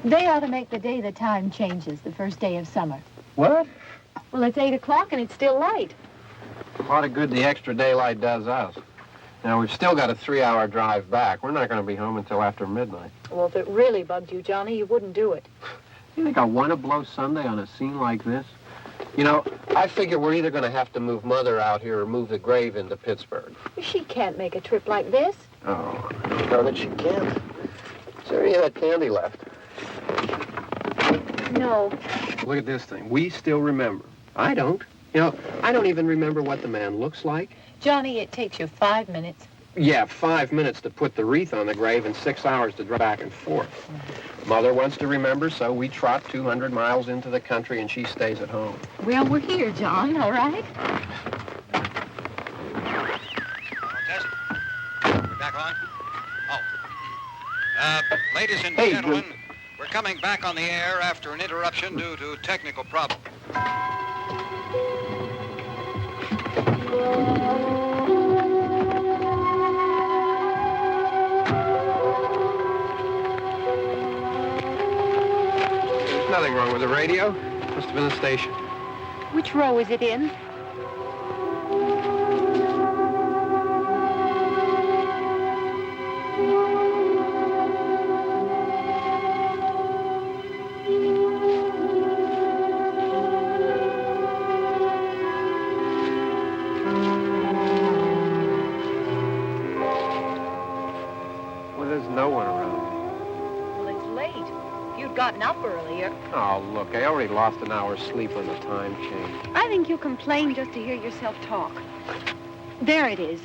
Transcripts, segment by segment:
They ought to make the day the time changes, the first day of summer. What? Well, it's 8 o'clock and it's still light. A lot of good the extra daylight does us. Now, we've still got a 3-hour drive back. We're not going to be home until after midnight. Well, if it really bugged you, Johnny, you wouldn't do it. You think I want to blow Sunday on a scene like this? You know, I figure we're either going to have to move Mother out here or move the grave into Pittsburgh. She can't make a trip like this. Oh, I don't know that she can't. Is there any of that candy left? No. Look at this thing. We still remember. I don't. You know, I don't even remember what the man looks like. Johnny, it takes you 5 minutes. Yeah, 5 minutes to put the wreath on the grave and 6 hours to drive back and forth. Mother wants to remember, so we trot 200 miles into the country and she stays at home. Well, we're here, John, all right? Test. We're back on? Oh. Ladies and gentlemen, we're coming back on the air after an interruption due to technical problem. There's nothing wrong with the radio. Must have been the station. Which row is it in? Gotten up earlier. Oh, look, I already lost an hour's sleep on the time change. I think you complain just to hear yourself talk. There it is.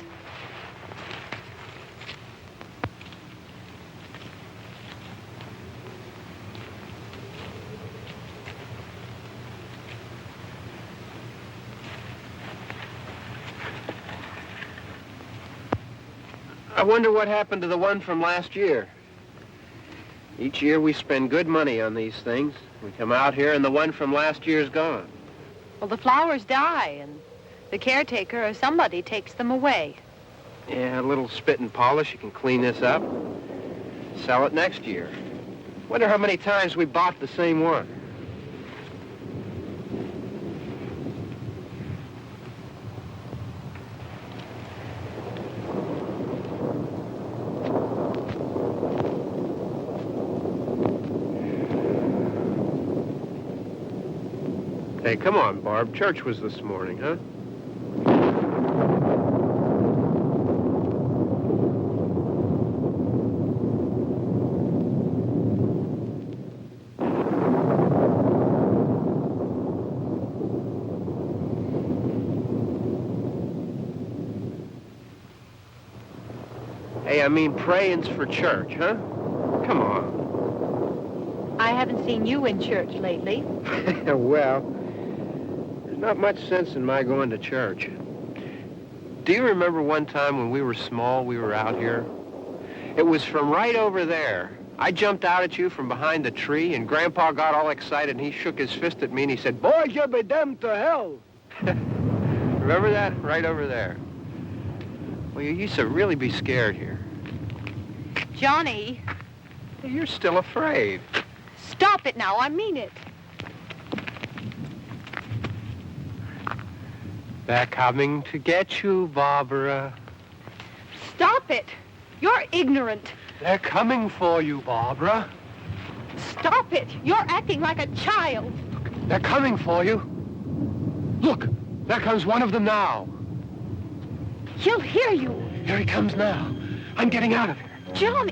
I wonder what happened to the one from last year. Each year we spend good money on these things. We come out here and the one from last year's gone. Well, the flowers die and the caretaker or somebody takes them away. Yeah, a little spit and polish. You can clean this up. Sell it next year. Wonder how many times we bought the same one. Hey, come on, Barb. Church was this morning, huh? Hey, I mean praying's for church, huh? Come on. I haven't seen you in church lately. Well, there's not much sense in my going to church. Do you remember one time when we were small, we were out here? It was from right over there. I jumped out at you from behind the tree, and Grandpa got all excited, and he shook his fist at me, and he said, "Boys, you'll be damned to hell." Remember that? Right over there. Well, you used to really be scared here. Johnny, You're still afraid. stop it now. I mean it. They're coming to get you, Barbara. Stop it. You're ignorant. They're coming for you, Barbara. Stop it. You're acting like a child. They're coming for you. Look, there comes one of them now. He'll hear you. Here he comes now. I'm getting out of here. Johnny.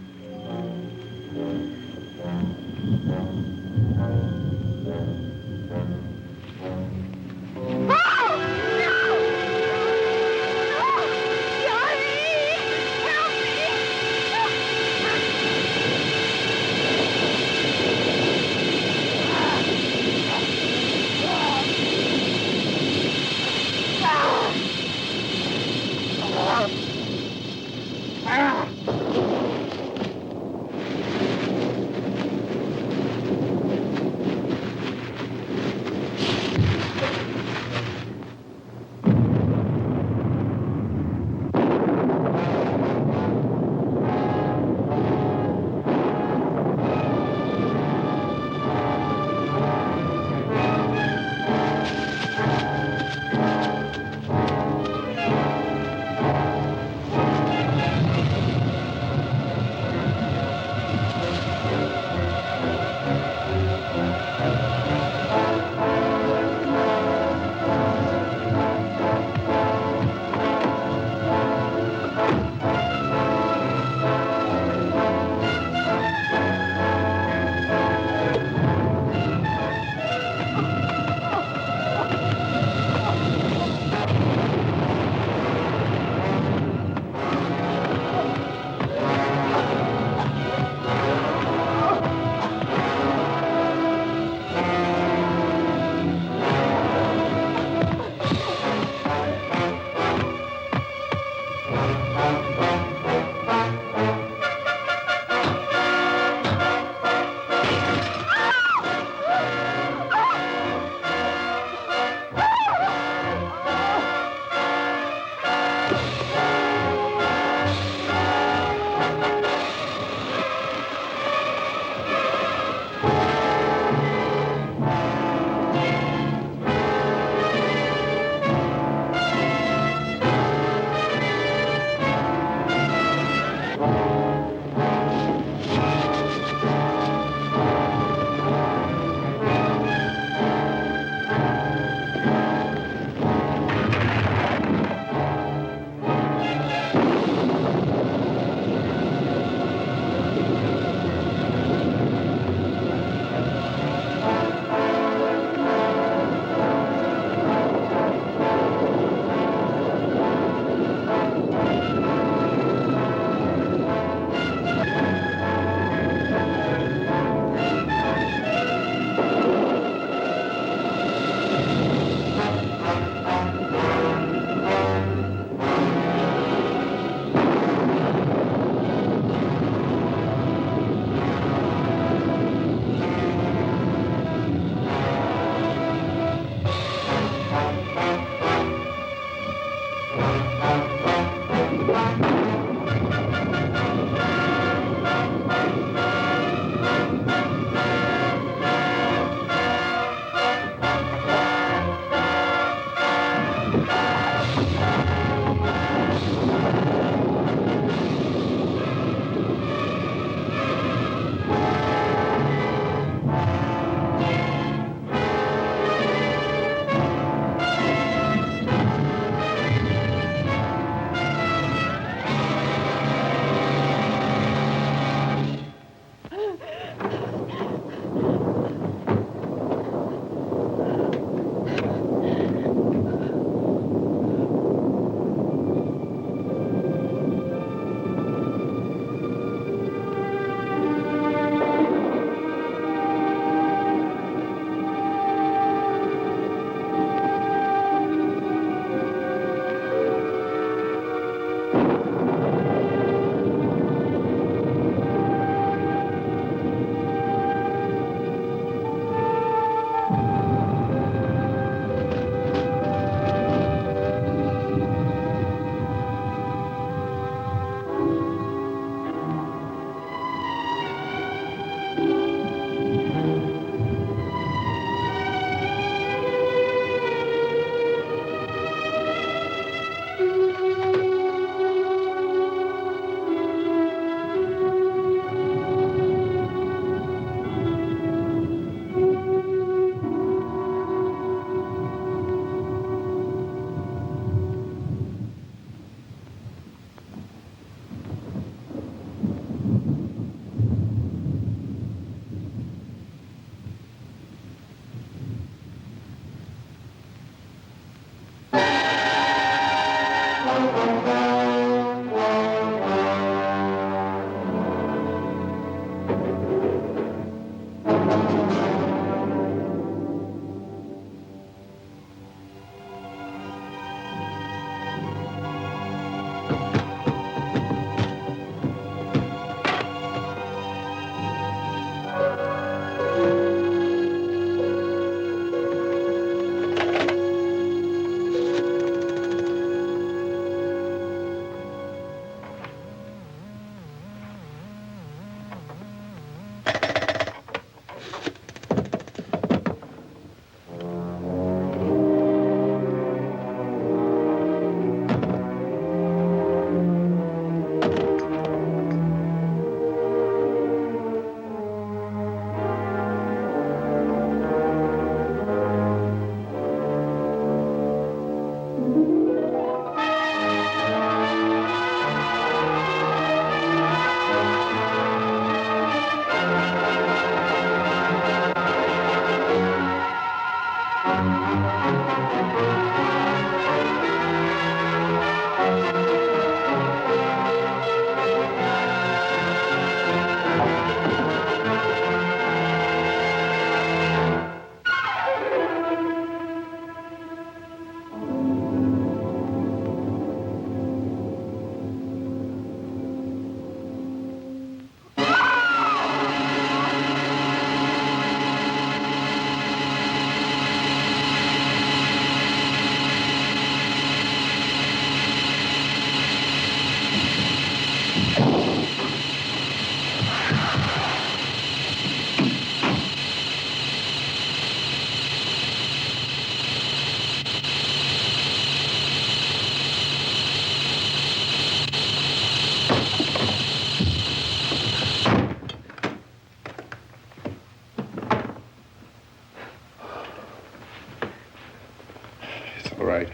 right.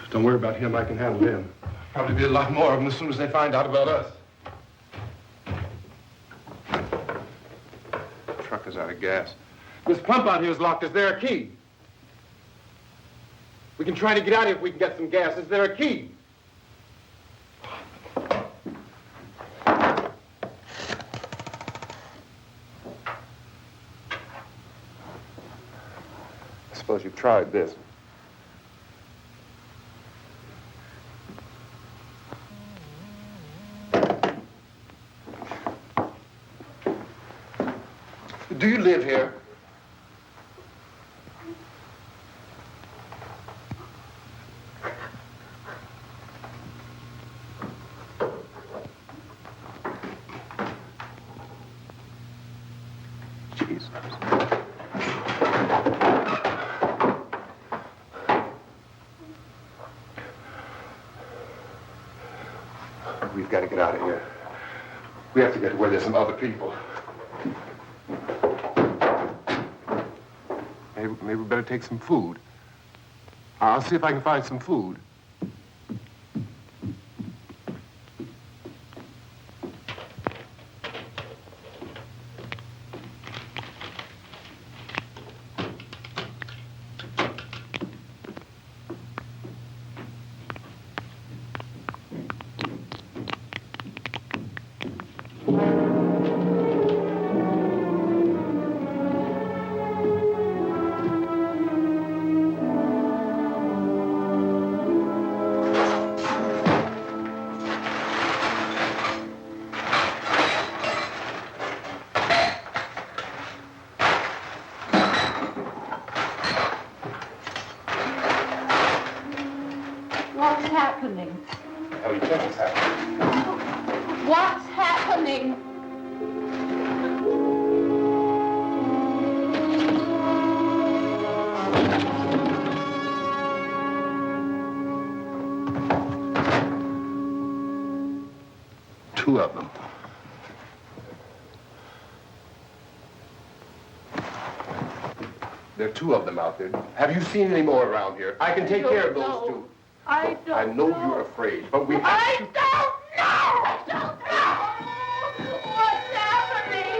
Don't worry about him. I can handle him. Probably be a lot more of them as soon as they find out about us. The truck is out of gas. This pump out here is locked. Is there a key? We can try to get out here if we can get some gas. Is there a key? I suppose you've tried this. Do you live here? Jesus. We've got to get out of here. We have to get to where there's some other people. Maybe we better take some food. I'll see if I can find some food. What's happening? How do you think it's happening? What's happening? Two of them. There are two of them out there. Have you seen any more around here? I can take care of those two. I don't I know you're afraid, but we have to... I don't know! I don't know! What's happening?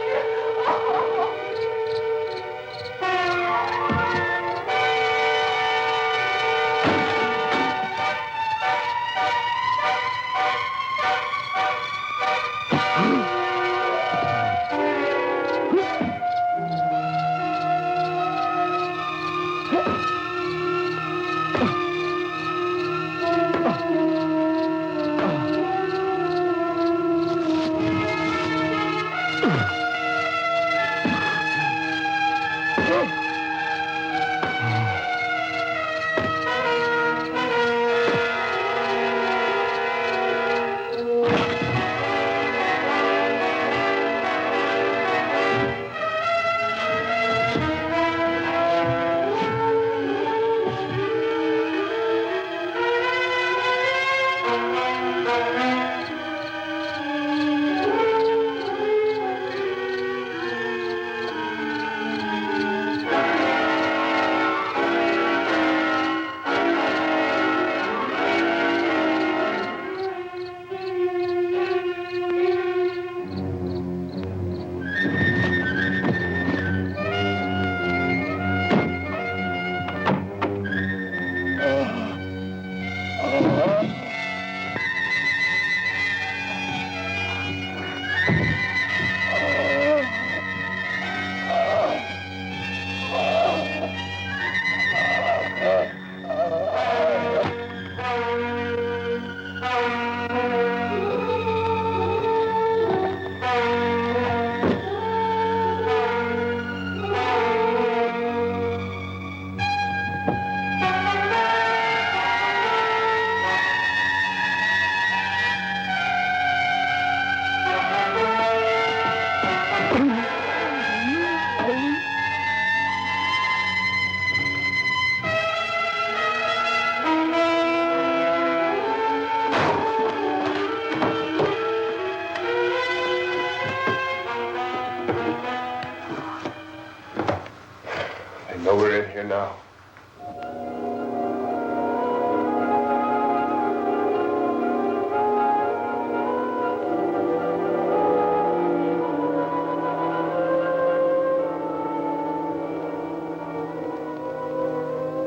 here now.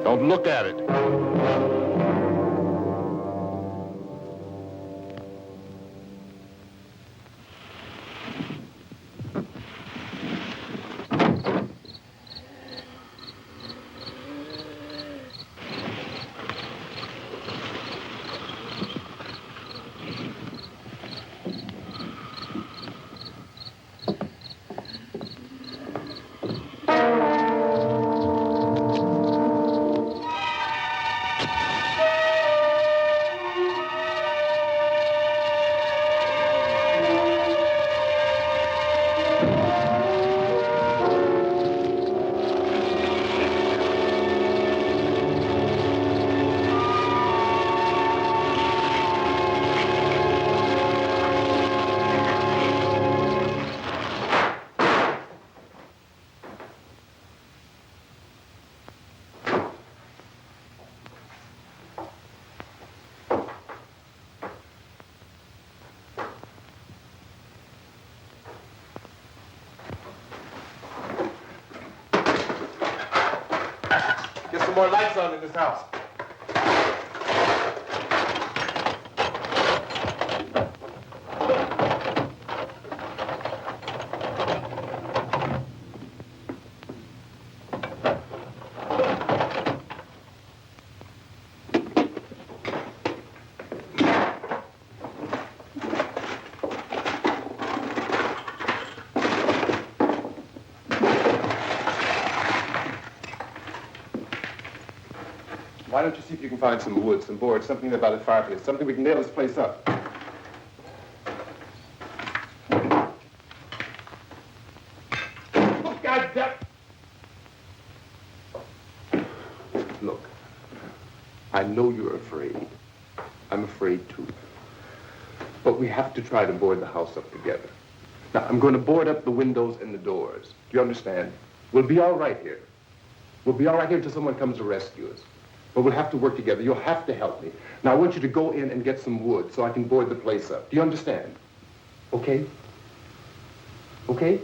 Don't look at it. Get some more lights on in this house. Why don't you see if you can find some wood, some board, something about a fireplace, something we can nail this place up. Oh, God damn! Look, I know you're afraid. I'm afraid too. But we have to try to board the house up together. Now, I'm going to board up the windows and the doors. Do you understand? We'll be all right here. We'll be all right here until someone comes to rescue us. But we'll have to work together. You'll have to help me. Now, I want you to go in and get some wood so I can board the place up. Do you understand? Okay? Okay?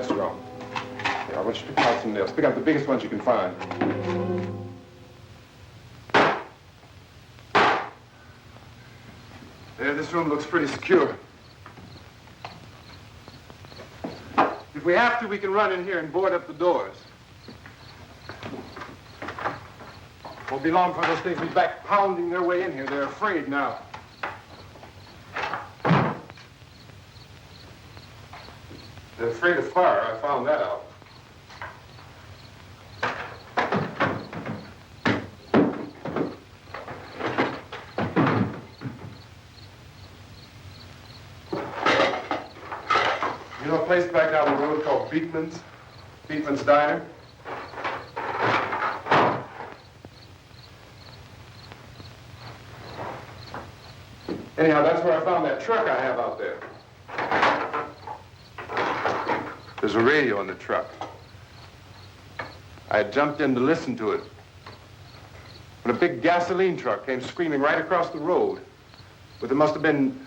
That's wrong. Here, I want you to pick out some nails. Pick out the biggest ones you can find. There, this room looks pretty secure. If we have to, we can run in here and board up the doors. Won't be long for those things to be back pounding their way in here. They're afraid now. They're afraid of fire. I found that out. You know a place back down the road called Beekman's? Beekman's Diner? Anyhow, that's where I found that truck I have out there. There's a radio in the truck. I had jumped in to listen to it when a big gasoline truck came screaming right across the road. But there must have been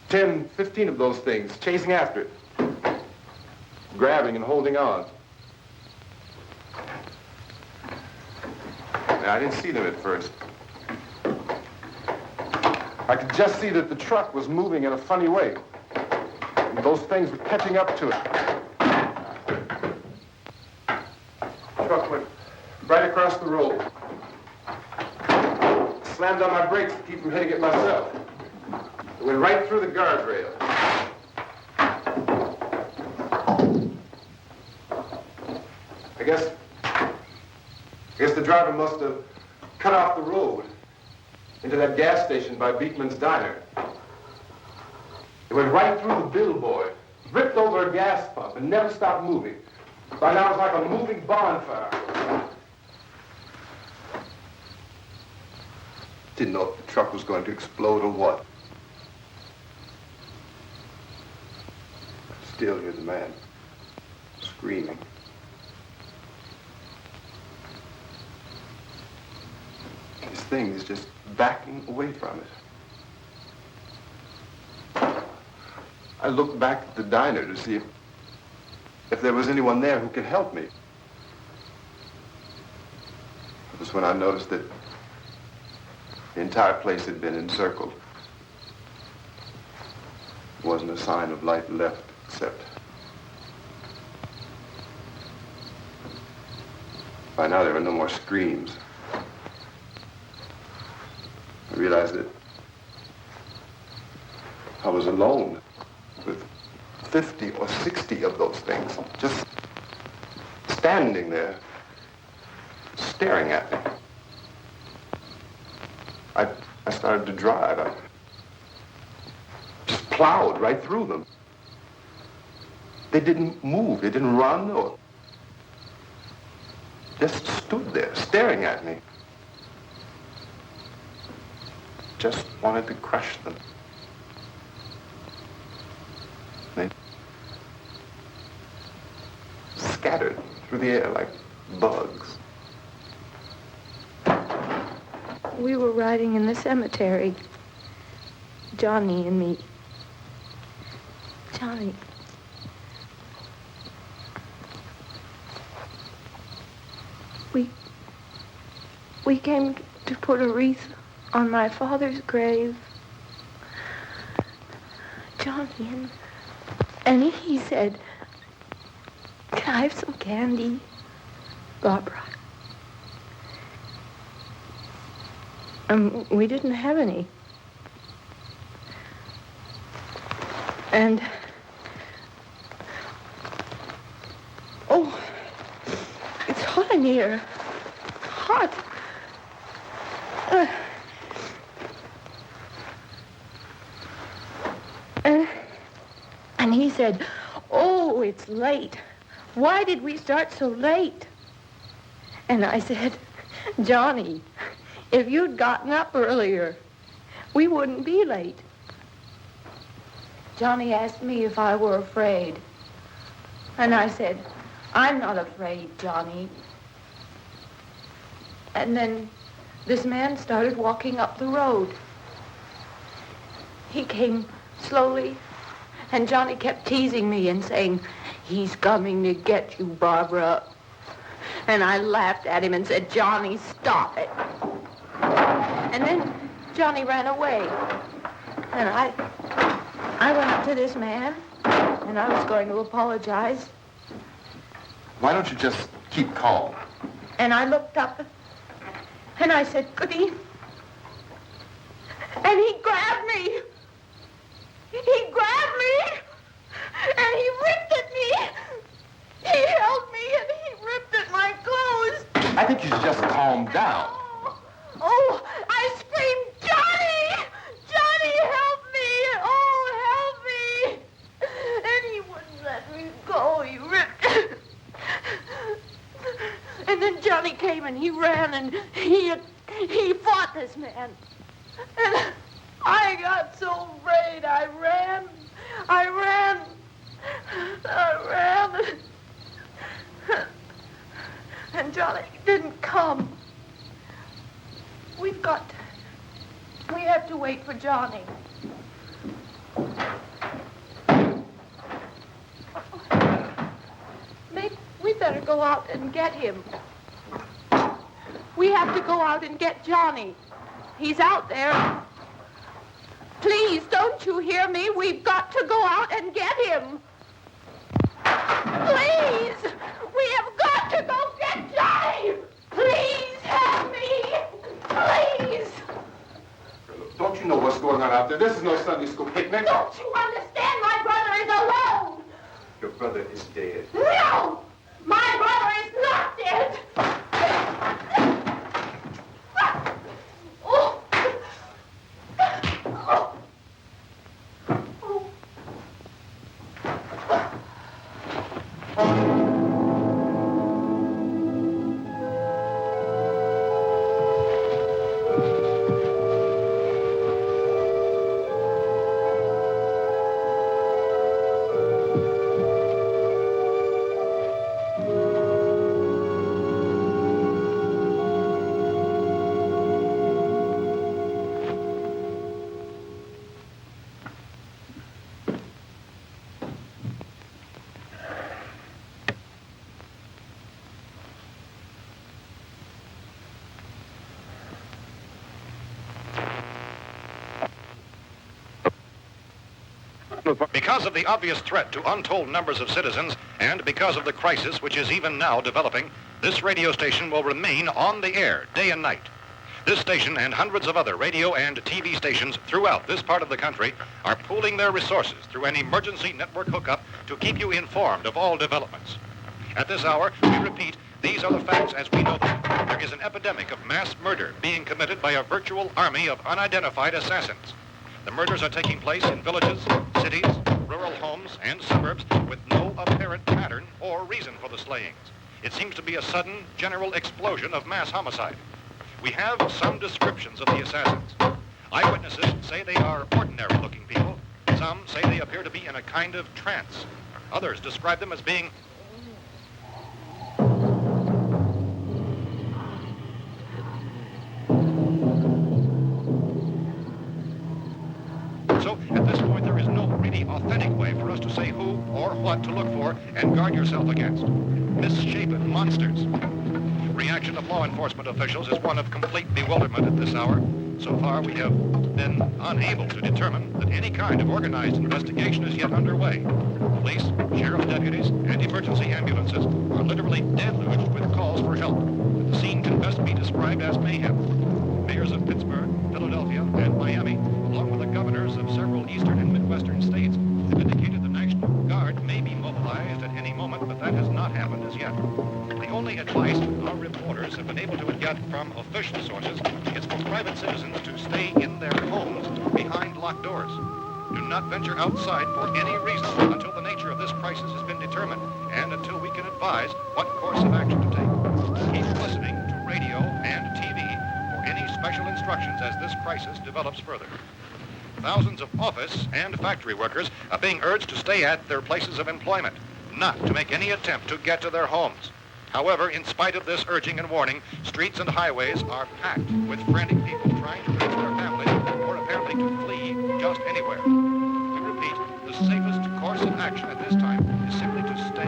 10, 15 of those things chasing after it, grabbing and holding on. Now, I didn't see them at first. I could just see that the truck was moving in a funny way. And those things were catching up to it. The truck went right across the road. Slammed on my brakes to keep from hitting it myself. It went right through the guardrail. I guess the driver must have cut off the road into that gas station by Beekman's Diner. It went right through the billboard, ripped over a gas pump, and never stopped moving. By now, it was like a moving bonfire. Didn't know if the truck was going to explode or what. Still hear the man screaming. This thing is just backing away from it. I looked back at the diner to see if there was anyone there who could help me. It was when I noticed that the entire place had been encircled. There wasn't a sign of light left except by now there were no more screams. I realized that I was alone with 50 or 60 of those things, just standing there, staring at me. I started to drive. I just plowed right through them. They didn't move, they didn't run or just stood there, staring at me. Just wanted to crush them. They scattered through the air like bugs. We were riding in the cemetery, Johnny and me. Johnny. We came to put a wreath on my father's grave. Johnny, and he said, "Can I have some candy, Barbara?" And we didn't have any. And, oh, it's hot in here. Hot. And he said, "Oh, it's late. Why did we start so late?" And I said, "Johnny, if you'd gotten up earlier, we wouldn't be late." Johnny asked me if I were afraid. And I said, "I'm not afraid, Johnny." And then this man started walking up the road. He came slowly, and Johnny kept teasing me and saying, He's coming to get you, Barbara. And I laughed at him and said, Johnny, stop it. And then Johnny ran away. And I went up to this man, and I was going to apologize. Why don't you just keep calm? And I looked up, and I said, Goody. And he grabbed me. He grabbed me, and he ripped at me. He held me, and he ripped at my clothes. I think you should just calm down. Oh, I screamed, Johnny! Johnny, help me! Oh, help me! And he wouldn't let me go. He ripped. And then Johnny came and he ran and he fought this man. And I got so afraid. I ran. And Johnny didn't come. We have to wait for Johnny. Maybe we better go out and get him. We have to go out and get Johnny. He's out there. Please, don't you hear me? We've got to go out and get him. Please! We have got to go get Johnny! Please help me! Please! Don't you know what's going on out there? This is no Sunday school picnic. Don't you understand? My brother is alone! Your brother is dead. No! My brother is not dead! Oh. Oh. Because of the obvious threat to untold numbers of citizens and because of the crisis which is even now developing, this radio station will remain on the air day and night. This station and hundreds of other radio and TV stations throughout this part of the country are pooling their resources through an emergency network hookup to keep you informed of all developments. At this hour, we repeat, these are the facts as we know them. There is an epidemic of mass murder being committed by a virtual army of unidentified assassins. The murders are taking place in villages, cities, rural homes, and suburbs with no apparent pattern or reason for the slayings. It seems to be a sudden, general explosion of mass homicide. We have some descriptions of the assassins. Eyewitnesses say they are ordinary-looking people. Some say they appear to be in a kind of trance. Others describe them as being So, at this point, there is no really authentic way for us to say who or what to look for and guard yourself against. Misshapen monsters. Reaction of law enforcement officials is one of complete bewilderment at this hour. So far, we have been unable to determine that any kind of organized investigation is yet underway. Police, sheriff's deputies, and emergency ambulances are literally deluged with calls for help. The scene can best be described as mayhem. Mayors of Pittsburgh, Philadelphia, and Miami, along with the governors of several eastern and midwestern states, have indicated the National Guard may be mobilized at any moment, but that has not happened as yet. The only advice our reporters have been able to get from official sources is for private citizens to stay in their homes behind locked doors. Do not venture outside for any reason until the nature of this crisis has been determined and until we can advise what course of action to take. Keep listening to radio and TV for any special instructions as this crisis develops further. Thousands of office and factory workers are being urged to stay at their places of employment, not to make any attempt to get to their homes. However, in spite of this urging and warning, streets and highways are packed with frantic people trying to reach their families or apparently to flee just anywhere. We repeat, the safest course of action at this time is simply to stay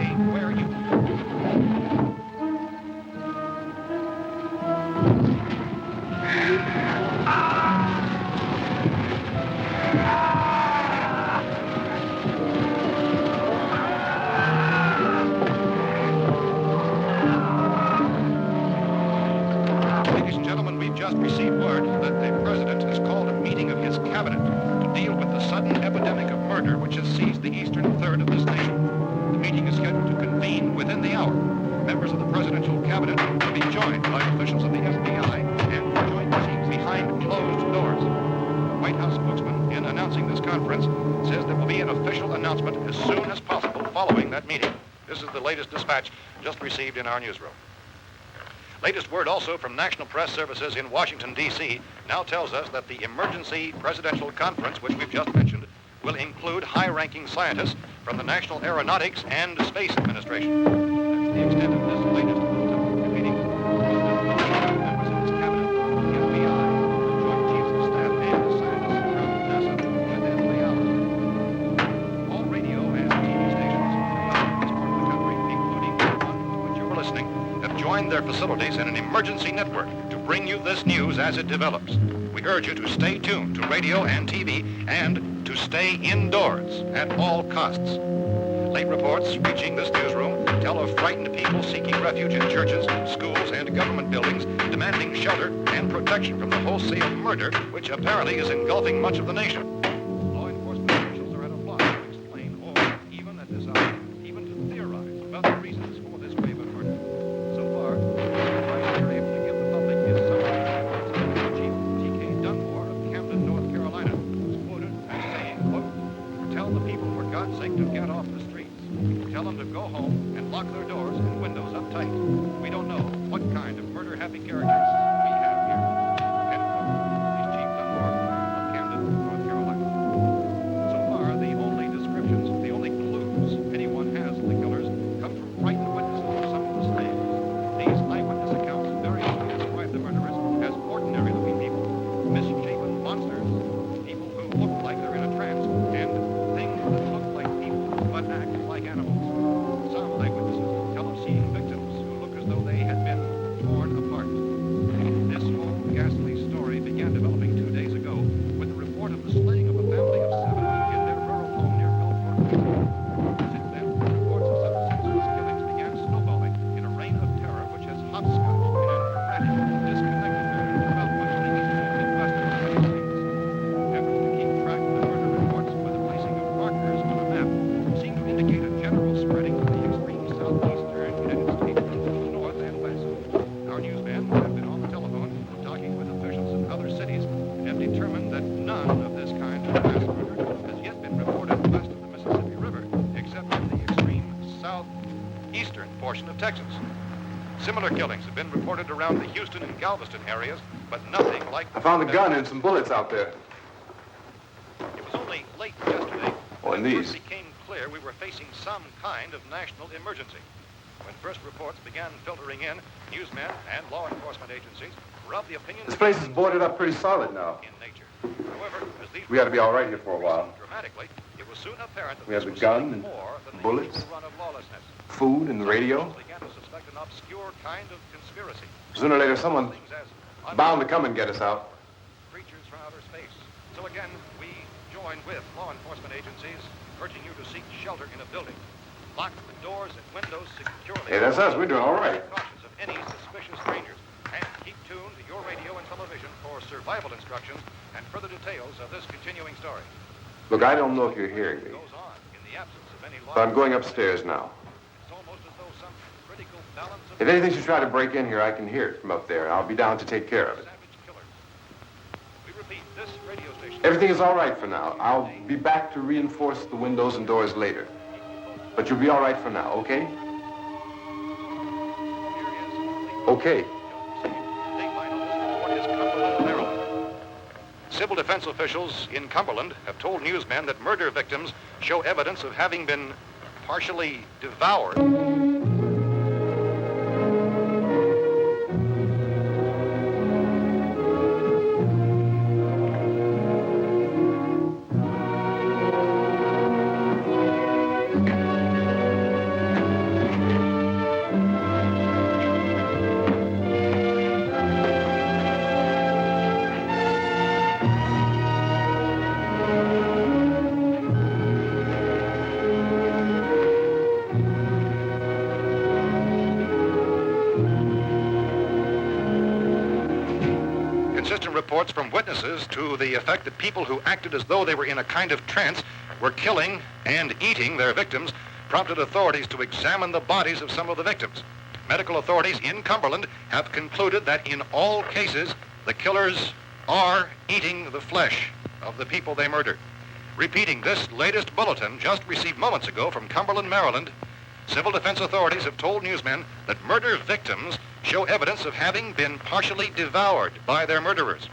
received word that the president has called a meeting of his cabinet to deal with the sudden epidemic of murder which has seized the eastern third of this nation. The meeting is scheduled to convene within the hour. Members of the presidential cabinet will be joined by officials of the FBI and joint teams behind closed doors. The White House spokesman, in announcing this conference, says there will be an official announcement as soon as possible following that meeting. This is the latest dispatch just received in our newsroom. Latest word also from National Press Services in Washington, D.C. now tells us that the emergency presidential conference, which we've just mentioned, will include high-ranking scientists from the National Aeronautics and Space Administration. That's the extent of this latest bulletin meeting. Members of his cabinet, the FBI, the Joint Chiefs of Staff, and the scientists from NASA within the hour. All radio and TV stations throughout this part of the country, including the one to which you're listening, have joined their facilities in an emergency network to bring you this news as it develops. We urge you to stay tuned to radio and TV and to stay indoors at all costs. Late reports reaching this newsroom tell of frightened people seeking refuge in churches, schools, and government buildings, demanding shelter and protection from the wholesale murder which apparently is engulfing much of the nation. Law enforcement officials are at a loss to explain or, even at this hour, even to theorize about the reasons for this wave of murder. So far, the advice we're able to give the public is something Chief T.K. Dunmore of Camden, North Carolina, who's quoted as saying, quote, "Tell the people, for God's sake, to get off the streets. Tell them to go home and lock their doors and windows up tight. We don't know what kind of murder-happy characters we have here." End quote. He's Chief Dunmore of Camden, North Carolina. So far, the only descriptions, the only clues anyone has of the killers come from frightened witnesses of some of the slaves. These eyewitness accounts variously describe the murderers as ordinary-looking people, misshapen monsters, people who look like they're in a trance, and things that look like people but act like animals. Some eyewitnesses tell of seeing victims who look as though they had been torn apart. This whole ghastly story began developing 2 days ago with the report of the slaying of a family of 7 in their rural home near Gulfport. Since then, reports of such senseless killings began snowballing in a reign of terror which has hopscotched in an erratic, disconnected manner throughout much of the eastern Midwestern United States. Efforts to keep track of the murder reports by the placing of markers on a map seem to indicate a general spreading of the extreme southeastern United States to the north and west. Our newsmen have been on the telephone talking with officials in other cities and have determined that none of this kind of mass murder has yet been reported west of the Mississippi River, except in the extreme southeastern portion of Texas. Similar killings have been reported around the Houston and Galveston areas, but nothing like I found a gun and some bullets out there. It was only late yesterday Oh, and when it these. first became clear we were facing some kind of national emergency. When first reports began filtering in, newsmen and law enforcement agencies were of the opinion This place is boarded up pretty solid now. in nature. However, as these We ought to be all right here for a while. dramatically, it was soon apparent that We have this the was gun something and more than the bullets. usual run of lawlessness. Food and the radio. Some began to suspect an obscure kind of conspiracy. Sooner or later, someone Things as bound to come and get us out. creatures from outer space. So again, we join with law enforcement agencies, urging you to seek shelter in a building. Lock the doors and windows securely. Hey, that's us. We're doing all right. Cautious of any suspicious strangers. And keep tuned to your radio and television for survival instructions and further details of this continuing story. Look, I don't know if you're hearing me, Goes on in the absence of any law. but I'm going upstairs now. It's almost as though some critical balance of If anything should try to break in here, I can hear it from up there. I'll be down to take care of it. savage killers. We repeat, this radio station. Everything is all right for now. I'll be back to reinforce the windows and doors later. But you'll be all right for now, okay? Okay. Civil defense officials in Cumberland have told newsmen that murder victims show evidence of having been partially devoured. inconsistent reports from witnesses to the effect that people who acted as though they were in a kind of trance were killing and eating their victims prompted authorities to examine the bodies of some of the victims. Medical authorities in Cumberland have concluded that in all cases, the killers are eating the flesh of the people they murdered. Repeating this latest bulletin just received moments ago from Cumberland, Maryland, civil defense authorities have told newsmen that murder victims show evidence of having been partially devoured by their murderers.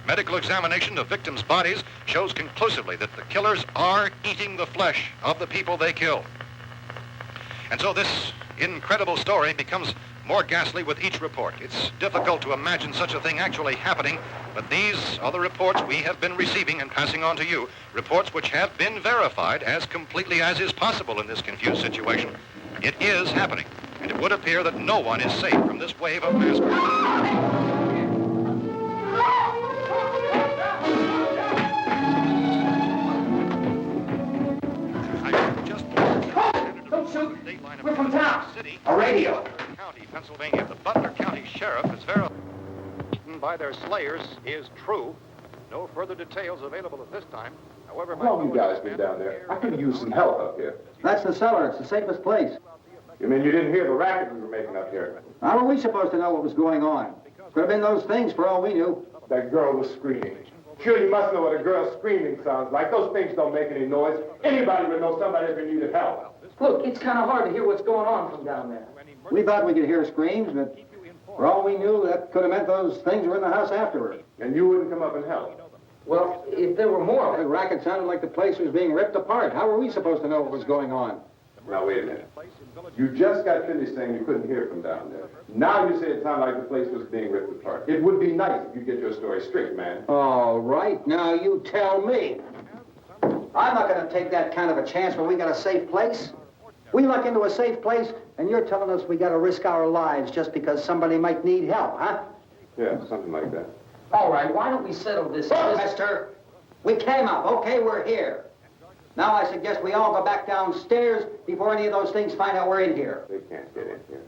Medical examination of victims' bodies shows conclusively that the killers are eating the flesh of the people they kill. And so this incredible story becomes more ghastly with each report. It's difficult to imagine such a thing actually happening, but these are the reports we have been receiving and passing on to you, reports which have been verified as completely as is possible in this confused situation. It is happening, and it would appear that no one is safe from this wave of mass murder. We're from town. A radio. County, Pennsylvania. The Butler County Sheriff is verified by their slayers is true. No further details available at this time. However, How long you guys been down there? I could use some help up here. That's the cellar. It's the safest place. You mean you didn't hear the racket we were making up here? How were we supposed to know what was going on? Could have been those things for all we knew. That girl was screaming. Sure, you must know what a girl screaming sounds like. Those things don't make any noise. Anybody would know somebody ever needed help. Look, it's kind of hard to hear what's going on from down there. We thought we could hear screams, but for all we knew, that could have meant those things were in the house afterward. And you wouldn't come up and help? Well, if there were more... The racket sounded like the place was being ripped apart. How were we supposed to know what was going on? Now, wait a minute. You just got finished saying you couldn't hear from down there. Now you say it sounded like the place was being ripped apart. It would be nice if you get your story straight, man. All right, now you tell me. I'm not going to take that kind of a chance when we got a safe place. We luck into a safe place, and you're telling us we got to risk our lives just because somebody might need help, huh? Yeah, something like that. All right, why don't we settle this? Look, mister, we came up. Okay, we're here. Now I suggest we all go back downstairs before any of those things find out we're in here. They can't get in here.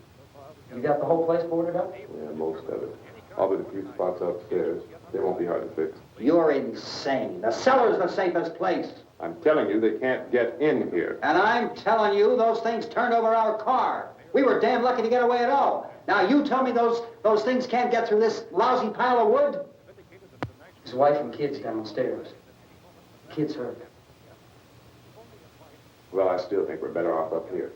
You got the whole place boarded up? Yeah, most of it. All but a few spots upstairs. They won't be hard to fix. You're insane. The cellar's the safest place. I'm telling you, they can't get in here. And I'm telling you, those things turned over our car. We were damn lucky to get away at all. Now you tell me those things can't get through this lousy pile of wood? His wife and kids downstairs. Kids hurt. Well, I still think we're better off up here.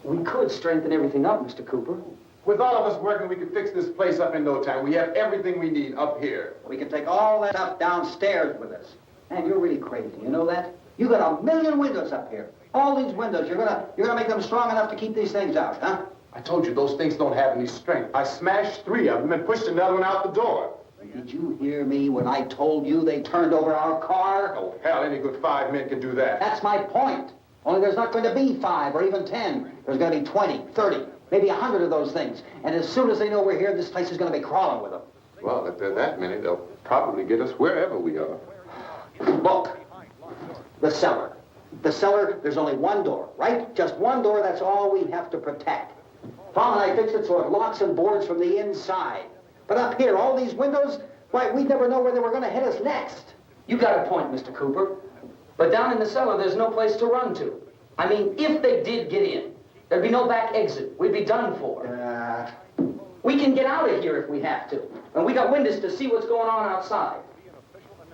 We could strengthen everything up, Mr. Cooper. With all of us working, we could fix this place up in no time. We have everything we need up here. We can take all that stuff downstairs with us. Man, you're really crazy. You know that? You got 1 million windows up here. All these windows, you're gonna make them strong enough to keep these things out, huh? I told you, those things don't have any strength. I smashed 3 of them and pushed another one out the door. Did you hear me when I told you they turned over our car? Oh, hell, any good 5 men can do that. That's my point. Only there's not going to be 5 or even 10. There's going to be 20, 30, maybe 100 of those things. And as soon as they know we're here, this place is going to be crawling with them. Well, if there are that many, they'll probably get us wherever we are. Look, the cellar. The cellar, there's only one door, right? Just one door, that's all we have to protect. Tom and I fixed it so it locks and boards from the inside. But up here, all these windows, why, we'd never know where they were going to hit us next. You got a point, Mr. Cooper. But down in the cellar, there's no place to run to. I mean, if they did get in, there'd be no back exit. We'd be done for. We can get out of here if we have to. And we got windows to see what's going on outside.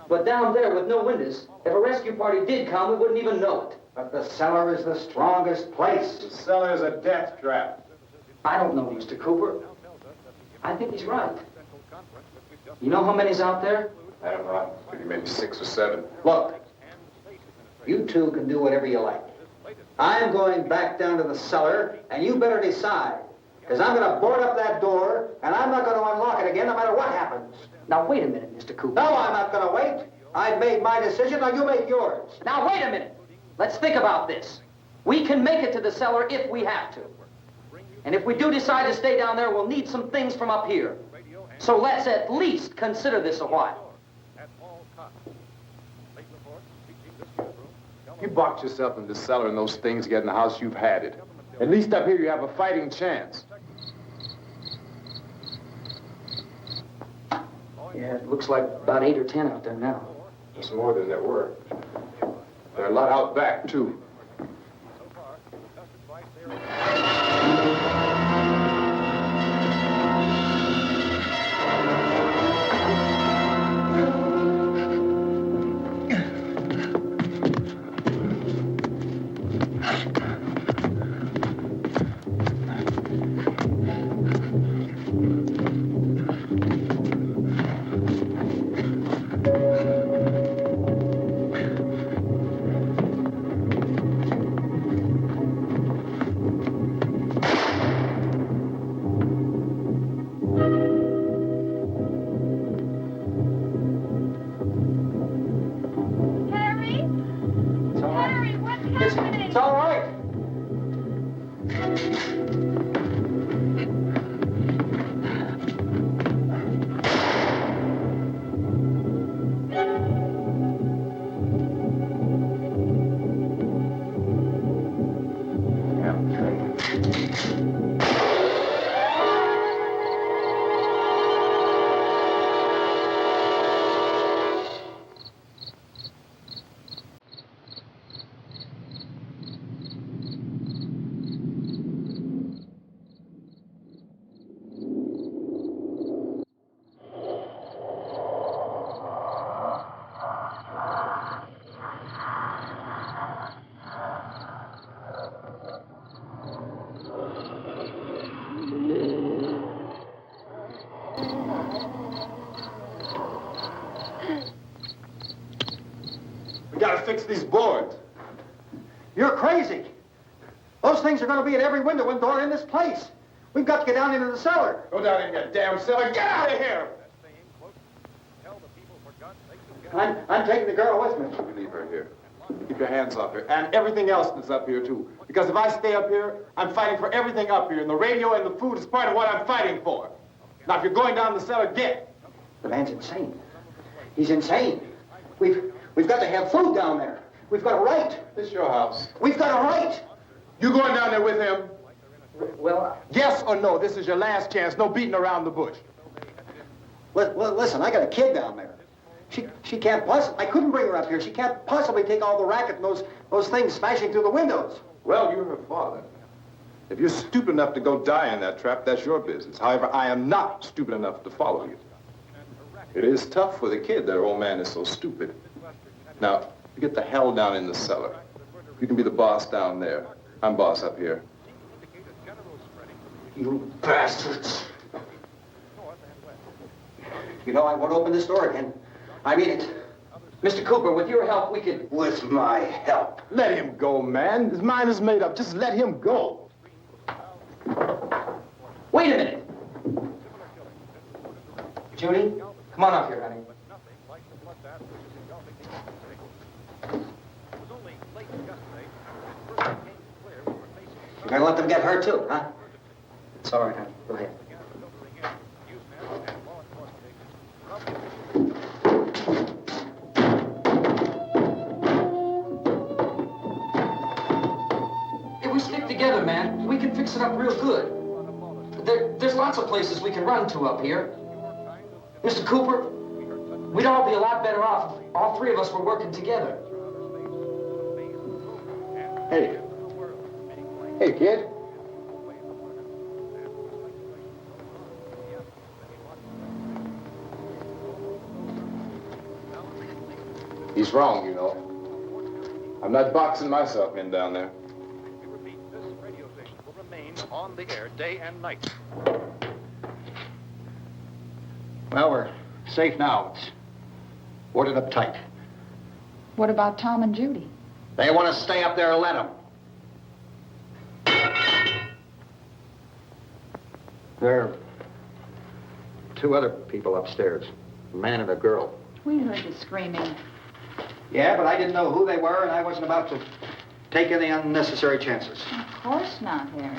But down there with no windows, if a rescue party did come, we wouldn't even know it. But the cellar is the strongest place. The cellar is a death trap. I don't know, Mr. Cooper. I think he's right. You know how many's out there? I don't know. Maybe 6 or 7. Look, you two can do whatever you like. I'm going back down to the cellar, and you better decide. Because I'm going to board up that door, and I'm not going to unlock it again no matter what happens. Now, wait a minute, Mr. Cooper. No, I'm not going to wait. I've made my decision, now you make yours. Now, wait a minute. Let's think about this. We can make it to the cellar if we have to. And if we do decide to stay down there, we'll need some things from up here. So let's at least consider this a while. You box yourself in the cellar and those things get in the house, you've had it. At least up here you have a fighting chance. Yeah, it looks like about 8 or 10 out there now. It's more than there were. There are a lot out back, too. It's all right. We gotta fix these boards. You're crazy. Those things are going to be at every window and door in this place. We've got to get down into the cellar. Go down in that damn cellar. Get out of here! I'm taking the girl with me. You leave her here. Keep your hands off her. And everything else that's up here, too. Because if I stay up here, I'm fighting for everything up here. And the radio and the food is part of what I'm fighting for. Now, if you're going down the cellar, get. The man's insane. He's insane. We've got to have food down there. We've got a right. This is your house. We've got a right. You going down there with him? Well, Yes or no? This is your last chance. No beating around the bush. Listen, I got a kid down there. She can't possibly, I couldn't bring her up here. She can't possibly take all the racket and those things smashing through the windows. Well, you're her father. If you're stupid enough to go die in that trap, that's your business. However, I am not stupid enough to follow you. It is tough for the kid that her old man is so stupid. Now, you get the hell down in the cellar. You can be the boss down there. I'm boss up here. You bastards. You know, I won't open this door again. I mean it. Mr. Cooper, with your help, we could... With my help. Let him go, man. His mind is made up. Just let him go. Wait a minute. Judy, come on up here, honey. You're gonna let them get hurt too, huh? It's all right, honey. Go ahead. If we stick together, man, we can fix it up real good. There's lots of places we can run to up here. Mr. Cooper, we'd all be a lot better off if all three of us were working together. Hey. Hey, kid. He's wrong, you know. I'm not boxing myself in down there. We repeat, this radio station will remain on the air day and night. Well, we're safe now. It's boarded up tight. What about Tom and Judy? They want to stay up there, let them. There are two other people upstairs, a man and a girl. We heard the screaming. Yeah, but I didn't know who they were, and I wasn't about to take any unnecessary chances. Of course not, Harry.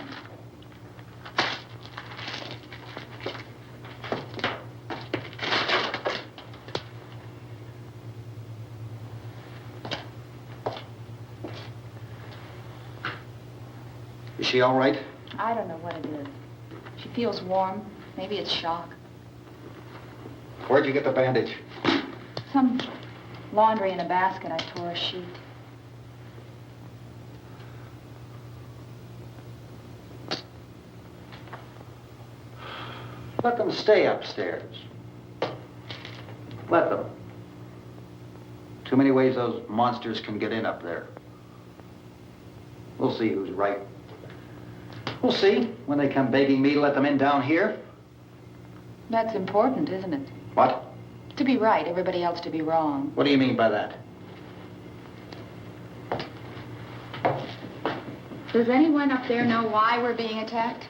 Is she all right? I don't know what it is. She feels warm. Maybe it's shock. Where'd you get the bandage? Some laundry in a basket. I tore a sheet. Let them stay upstairs. Let them. Too many ways those monsters can get in up there. We'll see who's right. We'll see when they come begging me to let them in down here. That's important, isn't it? What? To be right, everybody else to be wrong. What do you mean by that? Does anyone up there know why we're being attacked?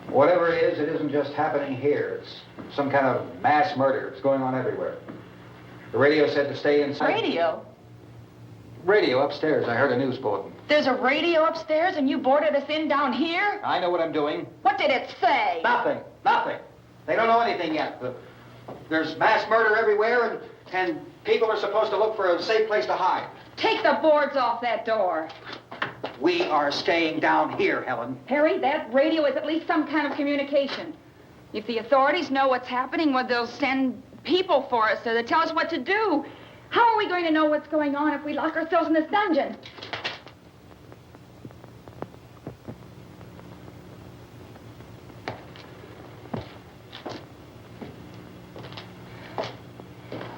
Whatever it isn't just happening here. It's some kind of mass murder. It's going on everywhere. The radio said to stay inside. Radio? Radio upstairs. I heard a news bulletin. There's a radio upstairs and you boarded us in down here? I know what I'm doing. What did it say? Nothing. Nothing. They don't know anything yet. There's mass murder everywhere, and people are supposed to look for a safe place to hide. Take the boards off that door. We are staying down here, Helen. Harry, that radio is at least some kind of communication. If the authorities know what's happening, well, they'll send people for us to tell us what to do. How are we going to know what's going on if we lock ourselves in this dungeon?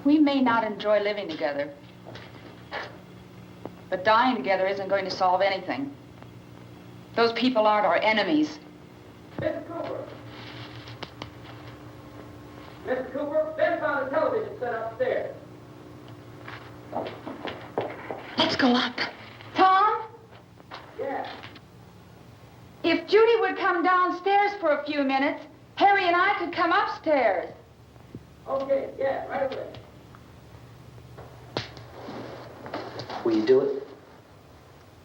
We may not enjoy living together, but dying together isn't going to solve anything. Those people aren't our enemies. Mr. Cooper! Mr. Cooper, Ben found a television set upstairs. Let's go up. Tom, Yeah. if Judy would come downstairs for a few minutes, Harry and I could come upstairs. Okay, yeah, right away. Will you do it?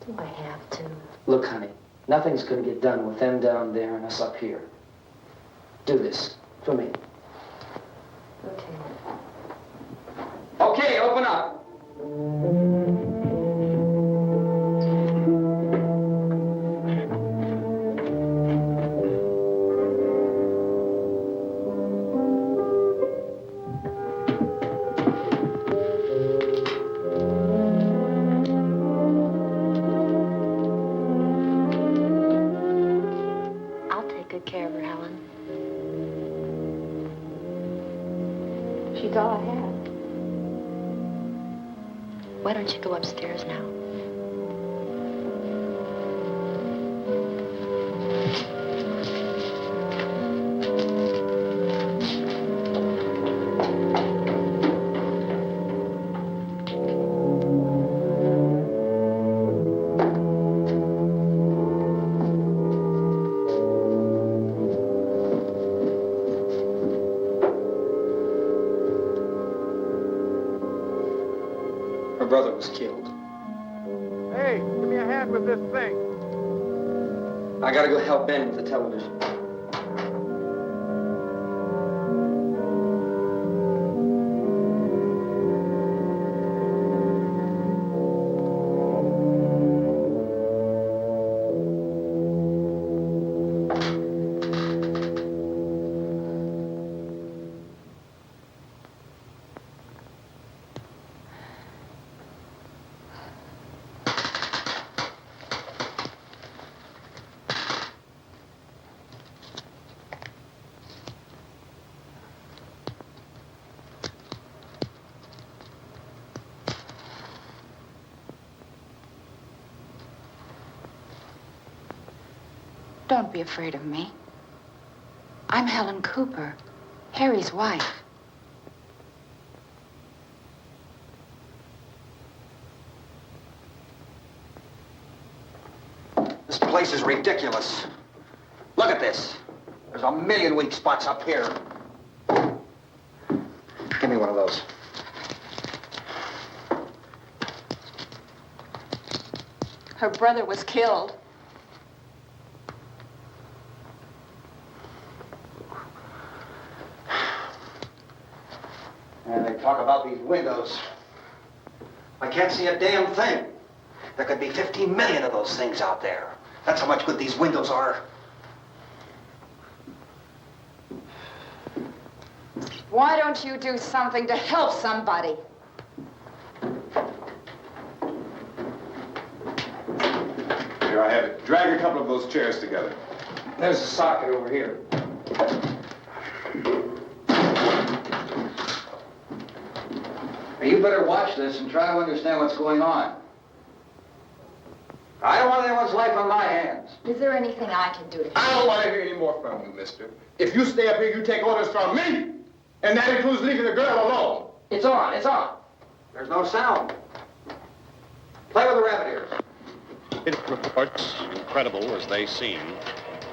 Do I have to? Look, honey, nothing's going to get done with them down there and us up here. Do this for me. Okay. Okay, open up. I'll take good care of her, Helen. She's all I have. Why don't you go upstairs now? Her brother was killed. Hey, give me a hand with this thing. I gotta go help Ben with the television. Don't be afraid of me. I'm Helen Cooper, Harry's wife. This place is ridiculous. Look at this. There's a million weak spots up here. Give me one of those. Her brother was killed. And they talk about these windows. I can't see a damn thing. There could be 15 million of those things out there. That's how much good these windows are. Why don't you do something to help somebody? Here I have it. Drag a couple of those chairs together. There's a socket over here. Now, you better watch this and try to understand what's going on. I don't want anyone's life on my hands. Is there anything I can do to help? I don't want to hear any more from you, mister. If you stay up here, you take orders from me. And that includes leaving the girl alone. It's on, it's on. There's no sound. Play with the rabbit ears. Reports, incredible as they seem,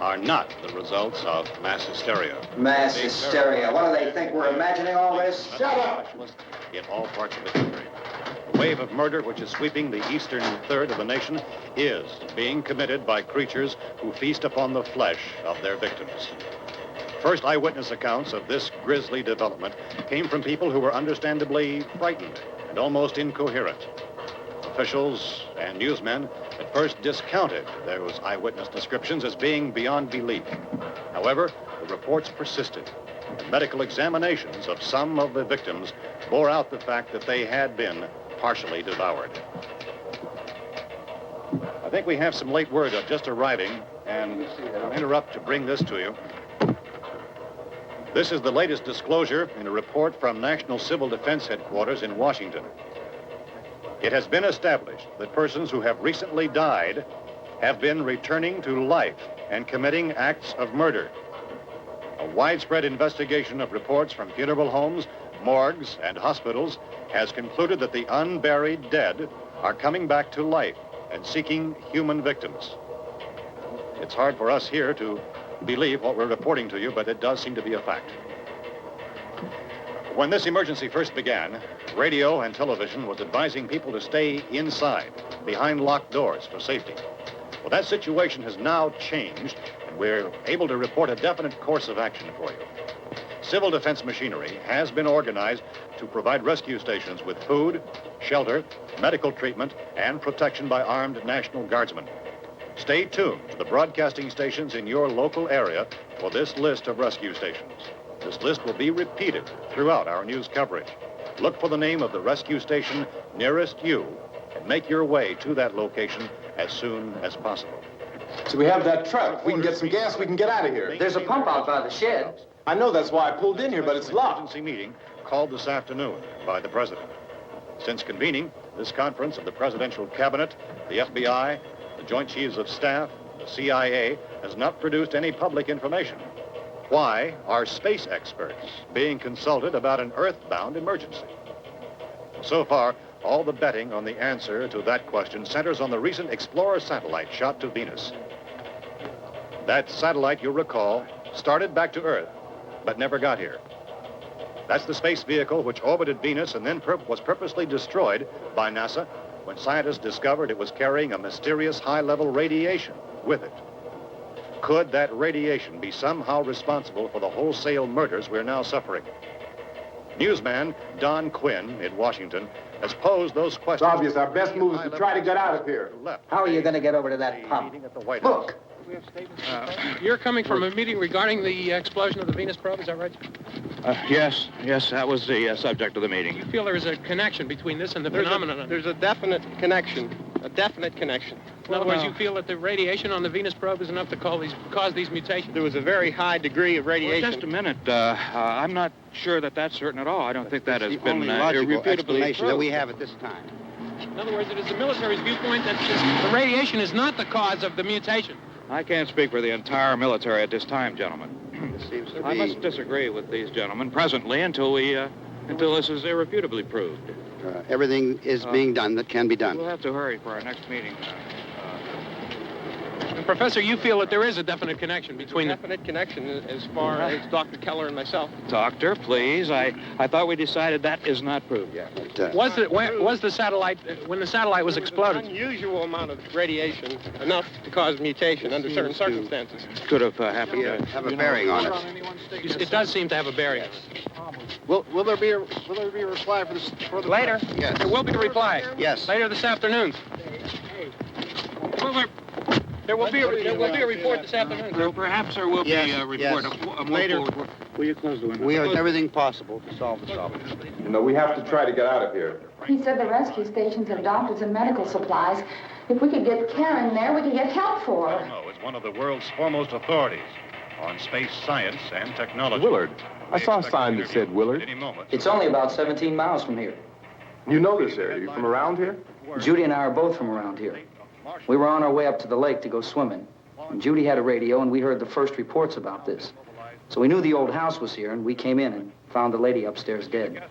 are not the results of mass hysteria. Mass hysteria. What do they think? We're imagining all this? Shut up! In all parts of the country. The wave of murder which is sweeping the eastern third of the nation is being committed by creatures who feast upon the flesh of their victims. First eyewitness accounts of this grisly development came from people who were understandably frightened and almost incoherent. Officials and newsmen at first discounted those eyewitness descriptions as being beyond belief. However, the reports persisted, and medical examinations of some of the victims bore out the fact that they had been partially devoured. I think we have some late word just arriving, and I'll interrupt to bring this to you. This is the latest disclosure in a report from National Civil Defense Headquarters in Washington. It has been established that persons who have recently died have been returning to life and committing acts of murder. A widespread investigation of reports from funeral homes, morgues, and hospitals has concluded that the unburied dead are coming back to life and seeking human victims. It's hard for us here to believe what we're reporting to you, but it does seem to be a fact. When this emergency first began, radio and television was advising people to stay inside, behind locked doors for safety. Well, that situation has now changed, and we're able to report a definite course of action for you. Civil defense machinery has been organized to provide rescue stations with food, shelter, medical treatment, and protection by armed National Guardsmen. Stay tuned to the broadcasting stations in your local area for this list of rescue stations. This list will be repeated throughout our news coverage. Look for the name of the rescue station nearest you and make your way to that location as soon as possible. So we have that truck. If we can get some gas, we can get out of here. There's a pump out by the shed. I know, that's why I pulled in here, but it's locked. Emergency meeting called this afternoon by the president. Since convening this conference of the presidential cabinet, the FBI, the Joint Chiefs of Staff, the CIA has not produced any public information. Why are space experts being consulted about an Earth-bound emergency? So far, all the betting on the answer to that question centers on the recent Explorer satellite shot to Venus. That satellite, you'll recall, started back to Earth, but never got here. That's the space vehicle which orbited Venus and then was purposely destroyed by NASA when scientists discovered it was carrying a mysterious high-level radiation with it. Could that radiation be somehow responsible for the wholesale murders we're now suffering? Newsman Don Quinn in Washington has posed those questions. It's obvious our best move is to try to get out of here. How are you going to get over to that pump? Look! You're coming from a meeting regarding the explosion of the Venus probe, is that right? Yes, that was the subject of the meeting. You feel there is a connection between this and the phenomenon? There's a definite connection. In other words, you feel that the radiation on the Venus probe is enough to cause these mutations? There was a very high degree of radiation. Well, just a minute. I'm not sure that that's certain at all. I don't think that has been logical explanation that we proved. have at this time. In other words, it is the military's viewpoint that the radiation is not the cause of the mutation. I can't speak for the entire military at this time, gentlemen. This seems to I be... must disagree with these gentlemen presently until this is irrefutably proved. everything is being done that can be done. We'll have to hurry for our next meeting. And Professor, you feel that there is a definite connection between them? Definite connection as far as Dr. Keller and myself. Doctor, please. I thought we decided that is not proved yet. Was the satellite, when the satellite was exploded? An unusual amount of radiation, enough to cause mutation under certain circumstances. Could have happened. Have a bearing on it. It does seem to have a bearing. Will there be a reply for the later? Yes. There will be a reply. Yes. Later this afternoon. There will be a report this afternoon. Well, perhaps there will be a report. Yes. A more Later. full report. Will you close the window? We are doing everything possible to solve the problem. You know, we have to try to get out of here. He said the rescue stations have doctors and medical supplies. If we could get care in there, we could get help for her. No, it's one of the world's foremost authorities on space science and technology. Willard. I saw a sign that said Willard. Any moment. It's only about 17 miles from here. You know this area. You from around here? Judy and I are both from around here. We were on our way up to the lake to go swimming. And Judy had a radio, and we heard the first reports about this. So we knew the old house was here, and we came in and found the lady upstairs dead.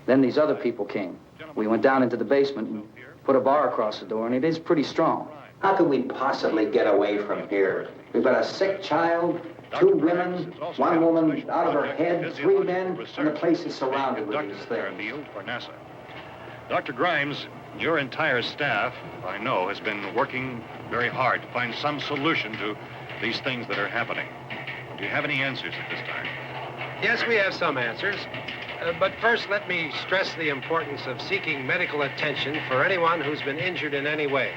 Then these other people came. We went down into the basement and put a bar across the door, and it is pretty strong. How could we possibly get away from here? We've got a sick child, 2 women, 1 woman out of her head, 3 men, and the place is surrounded with these things. For NASA. Dr. Grimes, your entire staff, I know, has been working very hard to find some solution to these things that are happening. Do you have any answers at this time? Yes, we have some answers. But first, let me stress the importance of seeking medical attention for anyone who's been injured in any way.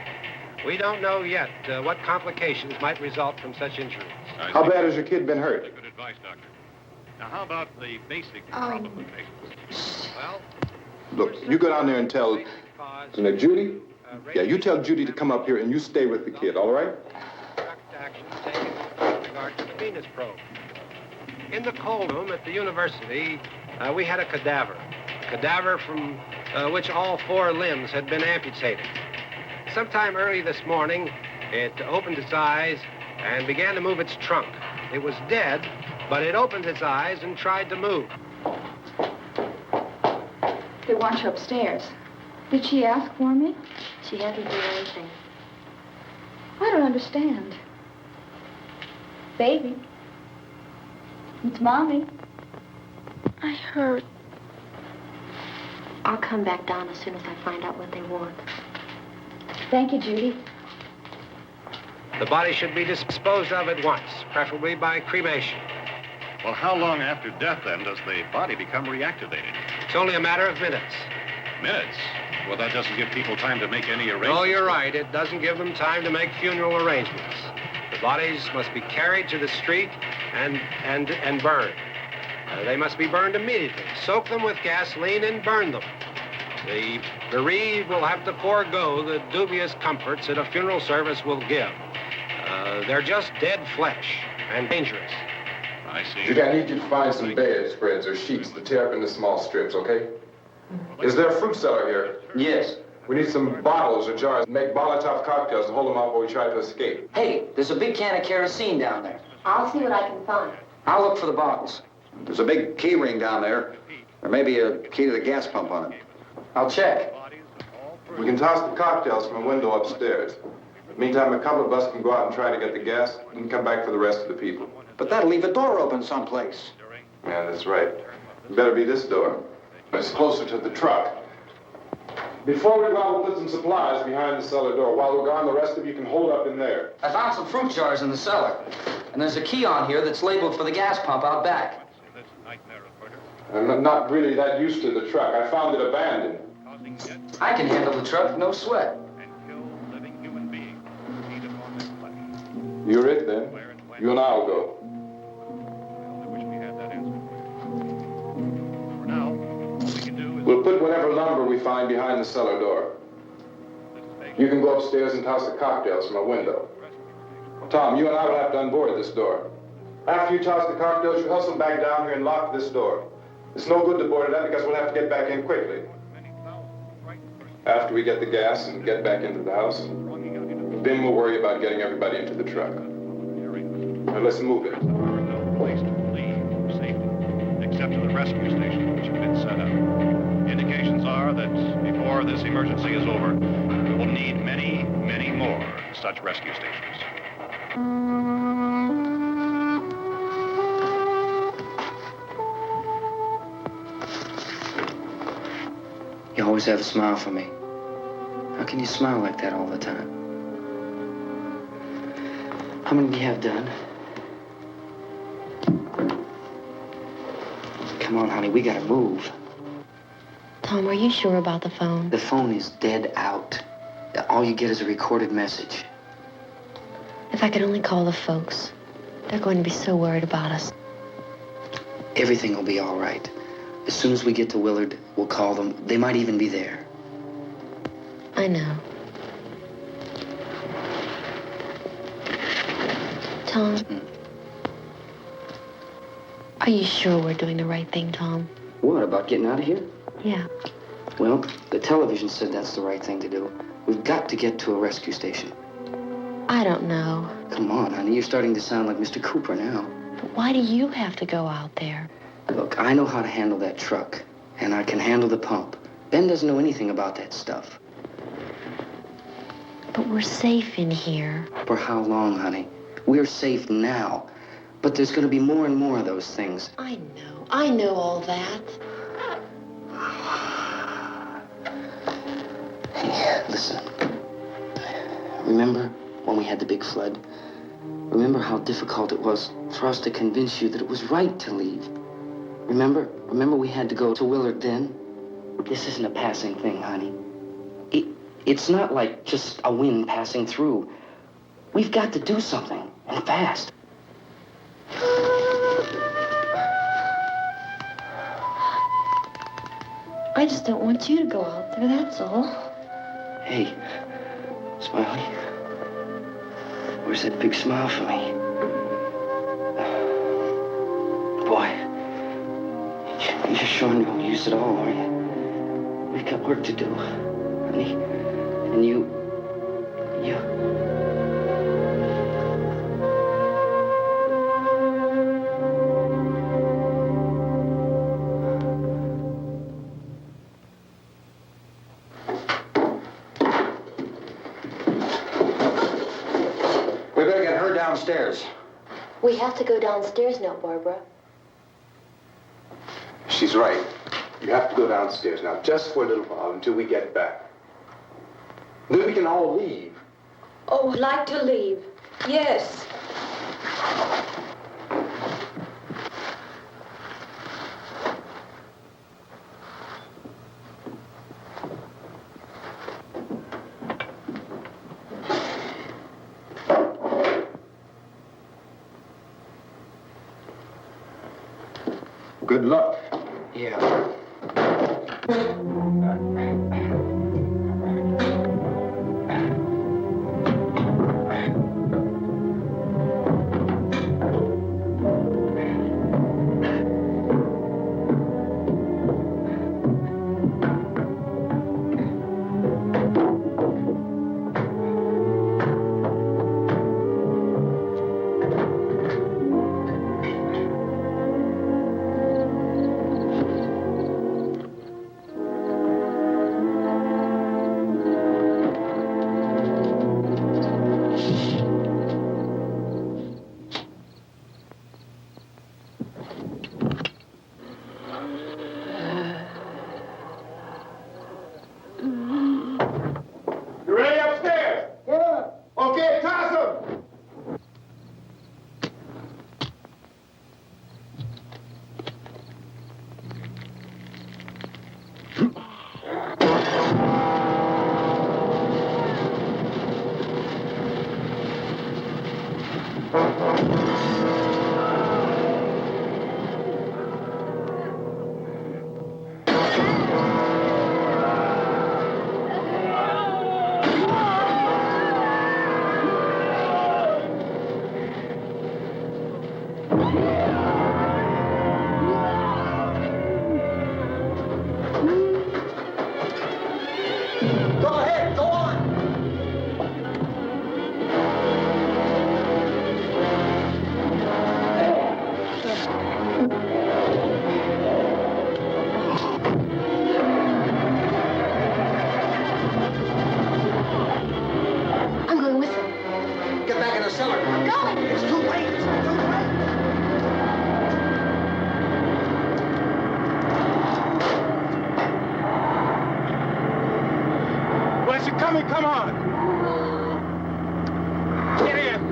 We don't know yet what complications might result from such injuries. How bad has your kid been hurt? Good advice, Doctor. Now, how about the basic problem of patients? Well, Look, you go down there and tell, Judy? Yeah, you tell Judy to come up here and you stay with the kid, all right? Direct action taken with regard to the Venus probe. In the cold room at the university, we had a cadaver from which all 4 limbs had been amputated. Sometime early this morning, it opened its eyes and began to move its trunk. It was dead, but it opened its eyes and tried to move. They want you upstairs. Did she ask for me? She hasn't done anything. I don't understand. Baby. It's Mommy. I heard. I'll come back down as soon as I find out what they want. Thank you, Judy. The body should be disposed of at once, preferably by cremation. well, how long after death, then, does the body become reactivated? It's only a matter of minutes. Minutes? Well, that doesn't give people time to make any arrangements. Oh, you're right. It doesn't give them time to make funeral arrangements. The bodies must be carried to the street and burned. They must be burned immediately. Soak them with gasoline and burn them. The bereaved will have to forego the dubious comforts that a funeral service will give. They're just dead flesh and dangerous. I see. Judy, I need you to find some bedspreads or sheets to tear up into small strips, okay? Is there a fruit cellar here? Yes. We need some bottles or jars to make Molotov cocktails to hold them out while we try to escape. Hey, there's a big can of kerosene down there. I'll see what I can find. I'll look for the bottles. There's a big key ring down there. There may be a key to the gas pump on it. I'll check. We can toss the cocktails from a window upstairs. Meantime, a couple of us can go out and try to get the gas and come back for the rest of the people. But that'll leave a door open someplace. Yeah, that's right. It better be this door. It's closer to the truck. Before we go out, we'll put some supplies behind the cellar door. While we're gone, the rest of you can hold up in there. I found some fruit jars in the cellar. And there's a key on here that's labeled for the gas pump out back. I'm not really that used to the truck. I found it abandoned. I can handle the truck, no sweat. You're it, then. You and I'll go. We'll put whatever lumber we find behind the cellar door. You can go upstairs and toss the cocktails from a window. Tom, you and I will have to unboard this door. After you toss the cocktails, you hustle back down here and lock this door. It's no good to board it up because we'll have to get back in quickly. After we get the gas and get back into the house, then we'll worry about getting everybody into the truck. Now let's move it. No place to leave safely, except to the rescue stations which have been set up. Indications are that before this emergency is over, we will need many, many more such rescue stations. You always have a smile for me. How can you smile like that all the time? How many do you have done? Come on, honey, we gotta move. Tom, are you sure about the phone? The phone is dead out. All you get is a recorded message. If I could only call the folks. They're going to be so worried about us. Everything will be all right. As soon as we get to Willard, we'll call them. They might even be there. I know. Tom? Are you sure we're doing the right thing, Tom? What, about getting out of here? Yeah. Well, the television said that's the right thing to do. We've got to get to a rescue station. I don't know. Come on, honey. You're starting to sound like Mr. Cooper now. But why do you have to go out there? Look, I know how to handle that truck, and I can handle the pump. Ben doesn't know anything about that stuff. But we're safe in here. For how long, honey? We're safe now. But there's going to be more and more of those things. I know. I know all that. Hey, listen. Remember when we had the big flood? Remember how difficult it was for us to convince you that it was right to leave? Remember? Remember we had to go to Willard then? This isn't a passing thing, honey. It's not like just a wind passing through. We've got to do something, and fast. I just don't want you to go out there, that's all. Hey, Smiley. Where's that big smile for me? Boy, you're showing no use at all, are you? We've got work to do, honey. And you... We better get her downstairs. We have to go downstairs now, Barbara. She's right. You have to go downstairs now, just for a little while, until we get back. Then we can all leave. Oh, I'd like to leave. Yes. Good luck. Yeah. You ready upstairs? Yeah. Okay, toss 'em. Go ahead, go on. I'm going with them. Get back in the cellar. I'm going. It's too late. It's too late. Where's it coming? Come on. Get in.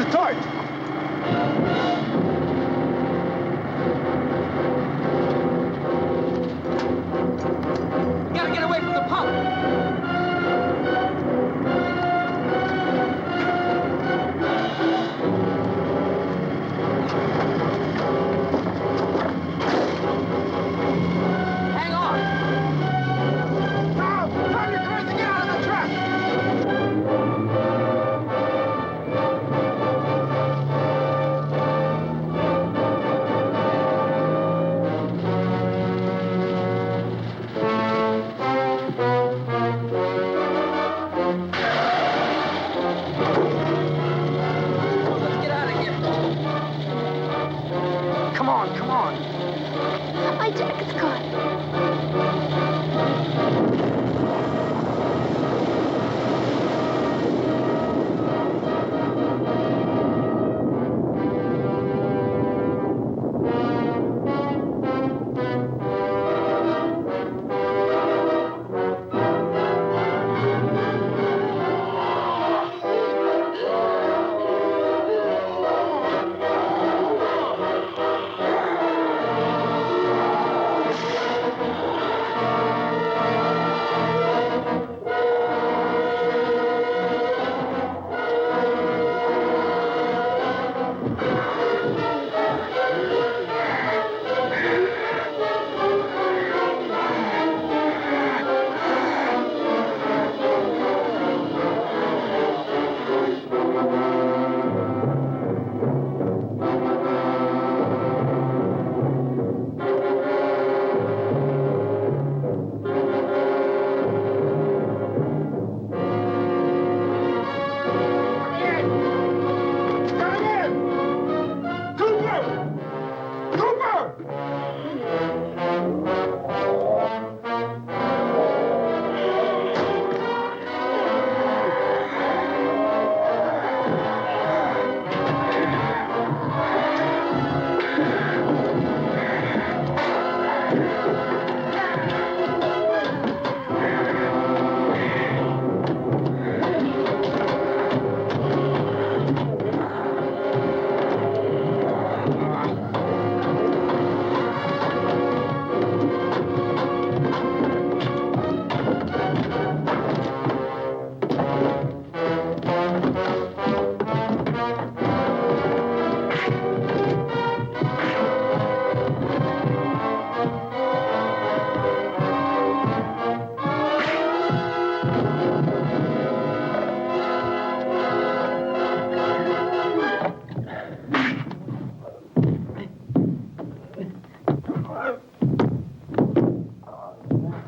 the torch! We gotta get away from the pump. Hang on. Karl! Karl, you're going to get out of the trap! Let's get out of here. Come on, come on. My jacket's caught.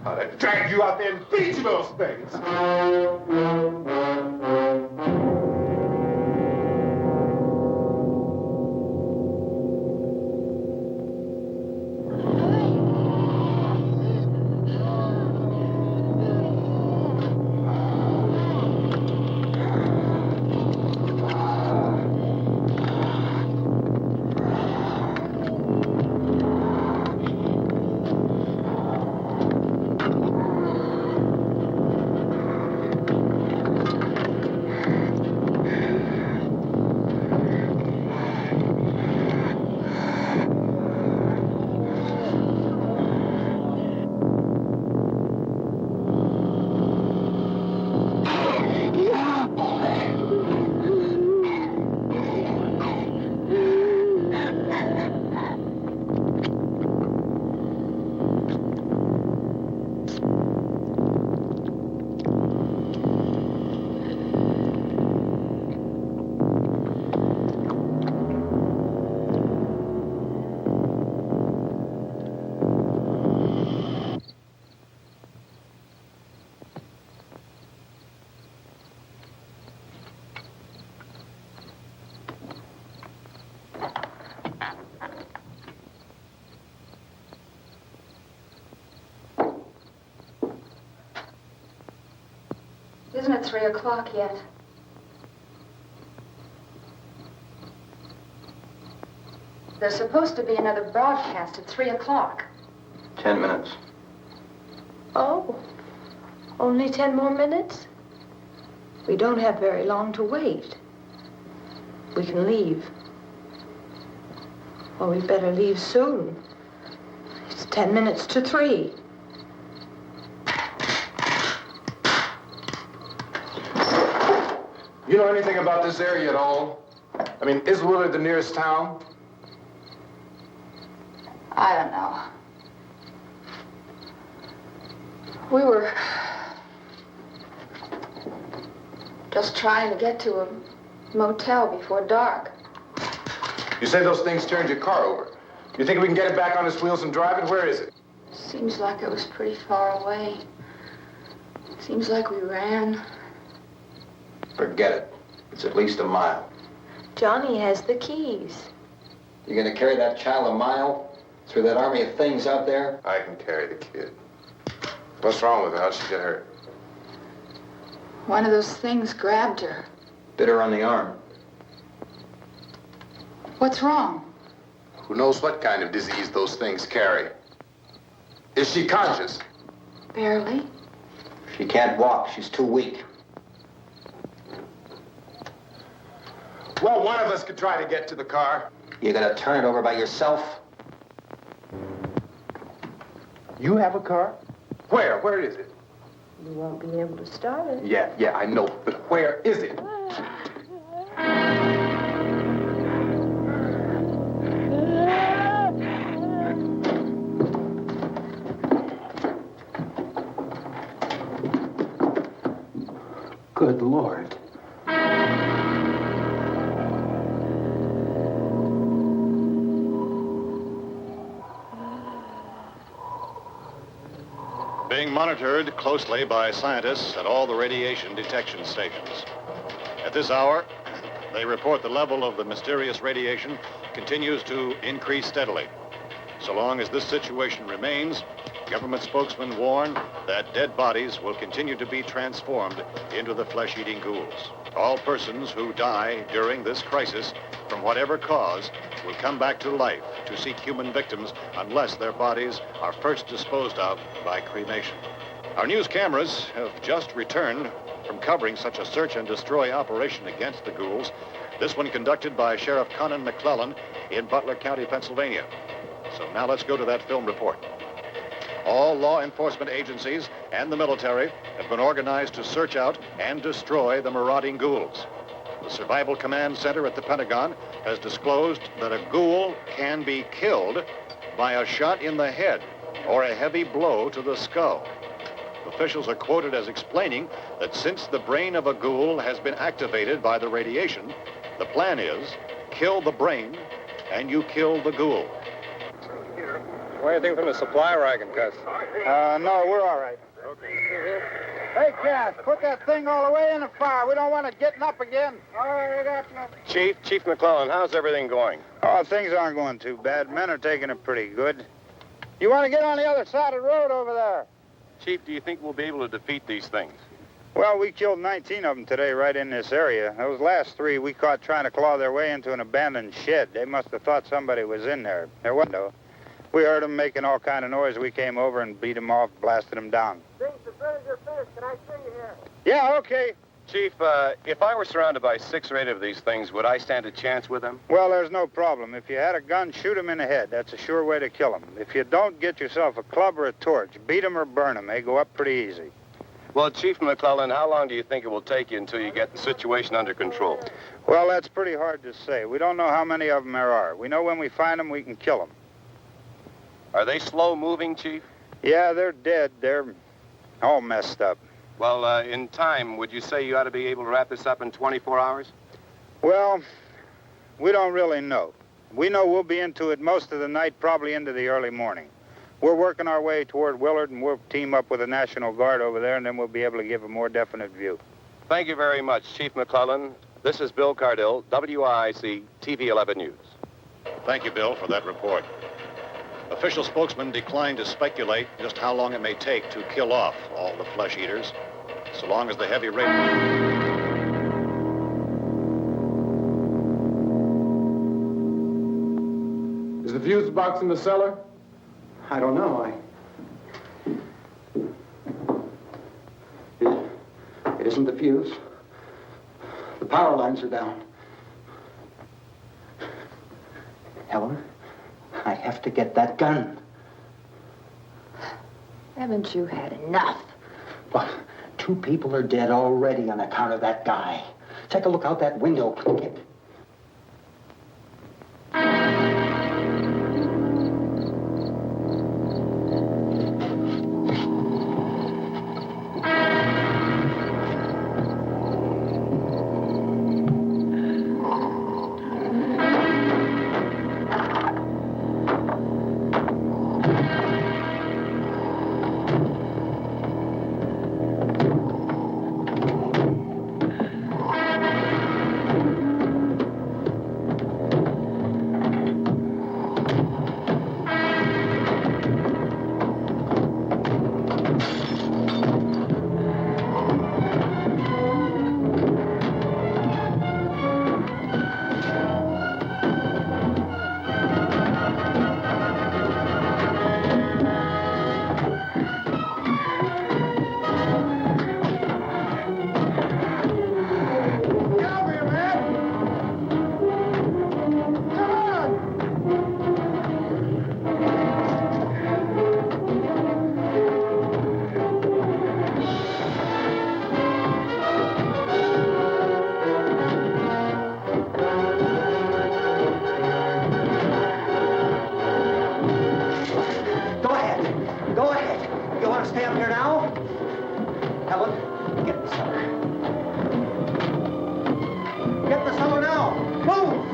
I'd drag you out there and beat you those things! Isn't it 3 o'clock yet? There's supposed to be another broadcast at 3 o'clock. 10 minutes. Oh, only 10 more minutes? We don't have very long to wait. we can leave. Well, we better leave soon. It's 10 minutes to 3. You know anything about this area at all? I mean, is Willard the nearest town? I don't know. We were just trying to get to a motel before dark. You say those things turned your car over. You think we can get it back on its wheels and drive it? Where is it? Seems like it was pretty far away. Seems like we ran. Forget it. It's at least a mile. Johnny has the keys. You gonna carry that child a mile through that army of things out there? I can carry the kid. What's wrong with her? How'd she get hurt? One of those things grabbed her. Bit her on the arm. What's wrong? Who knows what kind of disease those things carry? Is she conscious? Barely. She can't walk. She's too weak. Well, one of us could try to get to the car. You gonna turn it over by yourself? You have a car? Where? Where is it? You won't be able to start it. Yeah, I know. But where is it? Good Lord. Being monitored closely by scientists at all the radiation detection stations. At this hour, they report the level of the mysterious radiation continues to increase steadily. So long as this situation remains, government spokesmen warn that dead bodies will continue to be transformed into the flesh-eating ghouls. All persons who die during this crisis, from whatever cause, will come back to life to seek human victims unless their bodies are first disposed of by cremation. Our news cameras have just returned from covering such a search and destroy operation against the ghouls, this one conducted by Sheriff Conan McClellan in Butler County, Pennsylvania. So now let's go to that film report. All law enforcement agencies and the military have been organized to search out and destroy the marauding ghouls. The Survival Command Center at the Pentagon has disclosed that a ghoul can be killed by a shot in the head or a heavy blow to the skull. Officials are quoted as explaining that since the brain of a ghoul has been activated by the radiation, the plan is kill the brain and you kill the ghoul. What do you think from the supply wagon, Gus? No, we're all right. Okay. Hey, Cass, put that thing all the way in the fire. We don't want it getting up again. All right, we got nothing. Chief McClellan, how's everything going? Oh, things aren't going too bad. Men are taking it pretty good. You want to get on the other side of the road over there? Chief, do you think we'll be able to defeat these things? Well, we killed 19 of them today right in this area. Those last 3 we caught trying to claw their way into an abandoned shed. They must have thought somebody was in there. There wasn't, though. We heard them making all kind of noise. We came over and beat them off, blasted them down. Things as soon as you're finished, can I see you here? Yeah, okay. Chief, if I were surrounded by 6 or 8 of these things, would I stand a chance with them? Well, there's no problem. If you had a gun, shoot them in the head. That's a sure way to kill them. If you don't, get yourself a club or a torch. Beat them or burn them. They go up pretty easy. Well, Chief McClellan, how long do you think it will take you until you get the situation under control? Well, that's pretty hard to say. We don't know how many of them there are. We know when we find them, we can kill them. Are they slow-moving, Chief? Yeah, they're dead. They're all messed up. Well, in time, would you say you ought to be able to wrap this up in 24 hours? Well, we don't really know. We know we'll be into it most of the night, probably into the early morning. We're working our way toward Willard, and we'll team up with the National Guard over there, and then we'll be able to give a more definite view. Thank you very much, Chief McClellan. This is Bill Cardill, WIC TV 11 News. Thank you, Bill, for that report. Official spokesman declined to speculate just how long it may take to kill off all the flesh eaters, so long as the heavy radiation... Is the fuse box in the cellar? I don't know. It isn't the fuse. The power lines are down. Helen, I have to get that gun. Haven't you had enough? Well, 2 people are dead already on account of that guy. Take a look out that window. Get... Go ahead. You want to stay up here now? Helen, get the cellar. Get the cellar now. Move!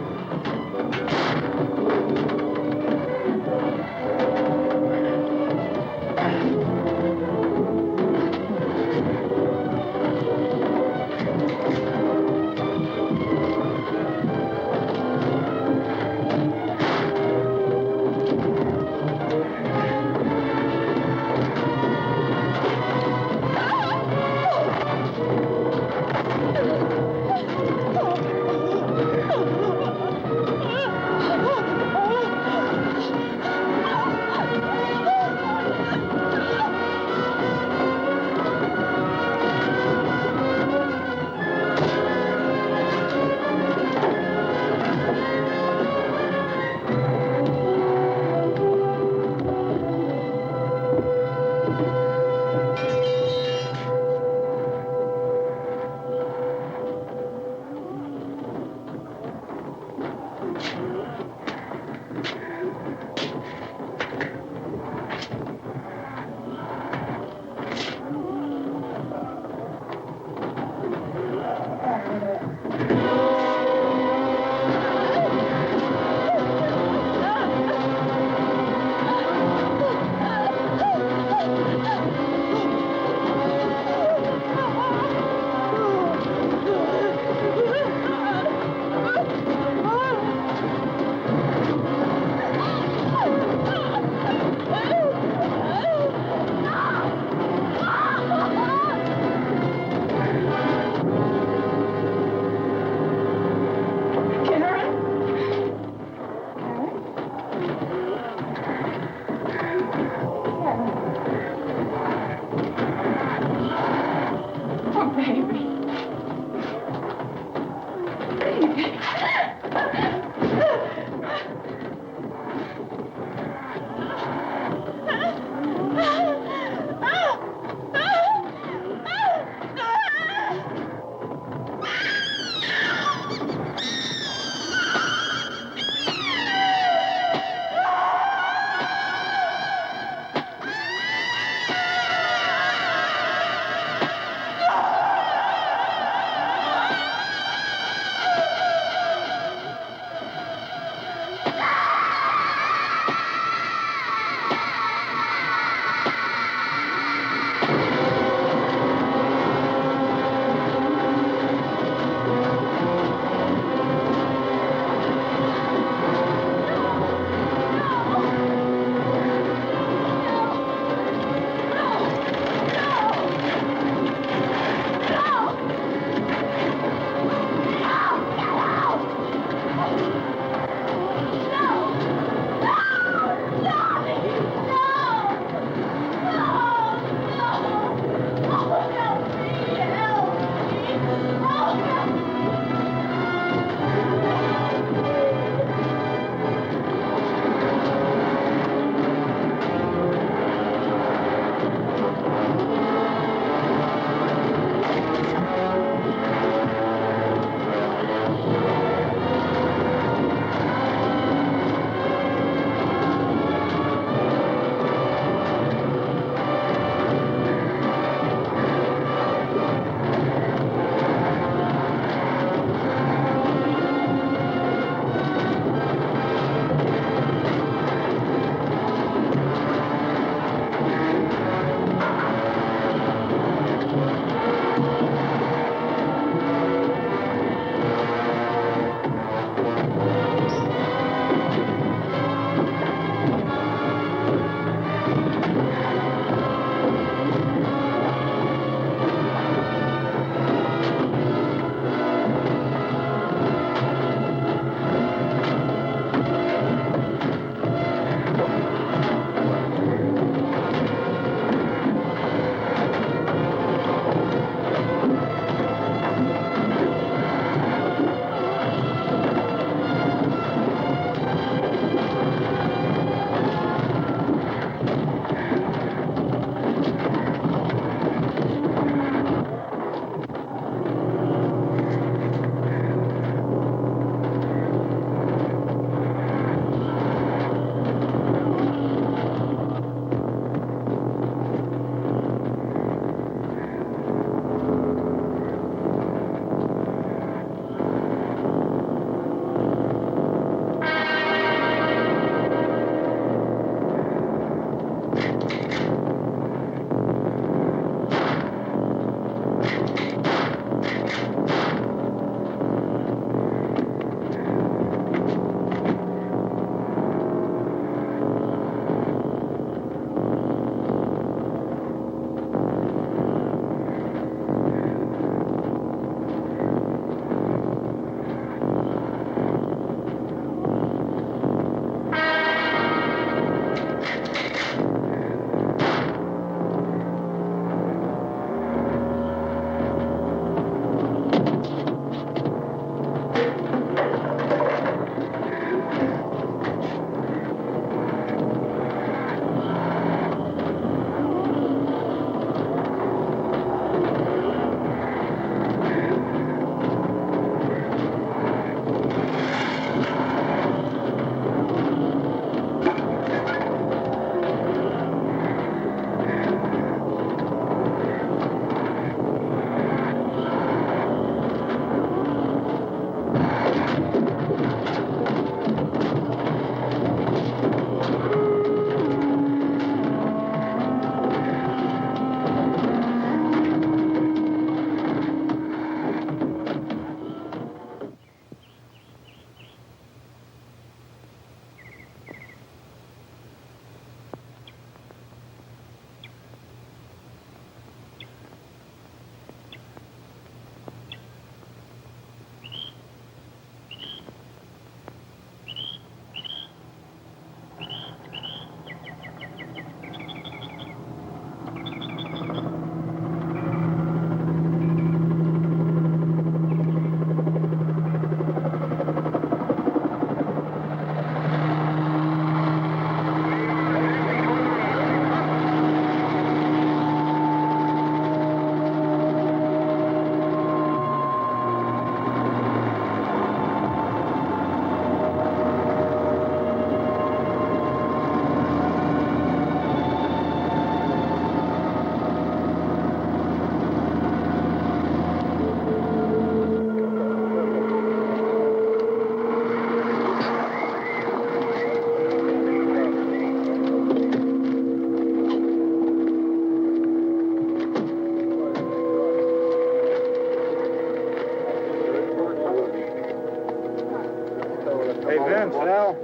Hey, Vince, Al,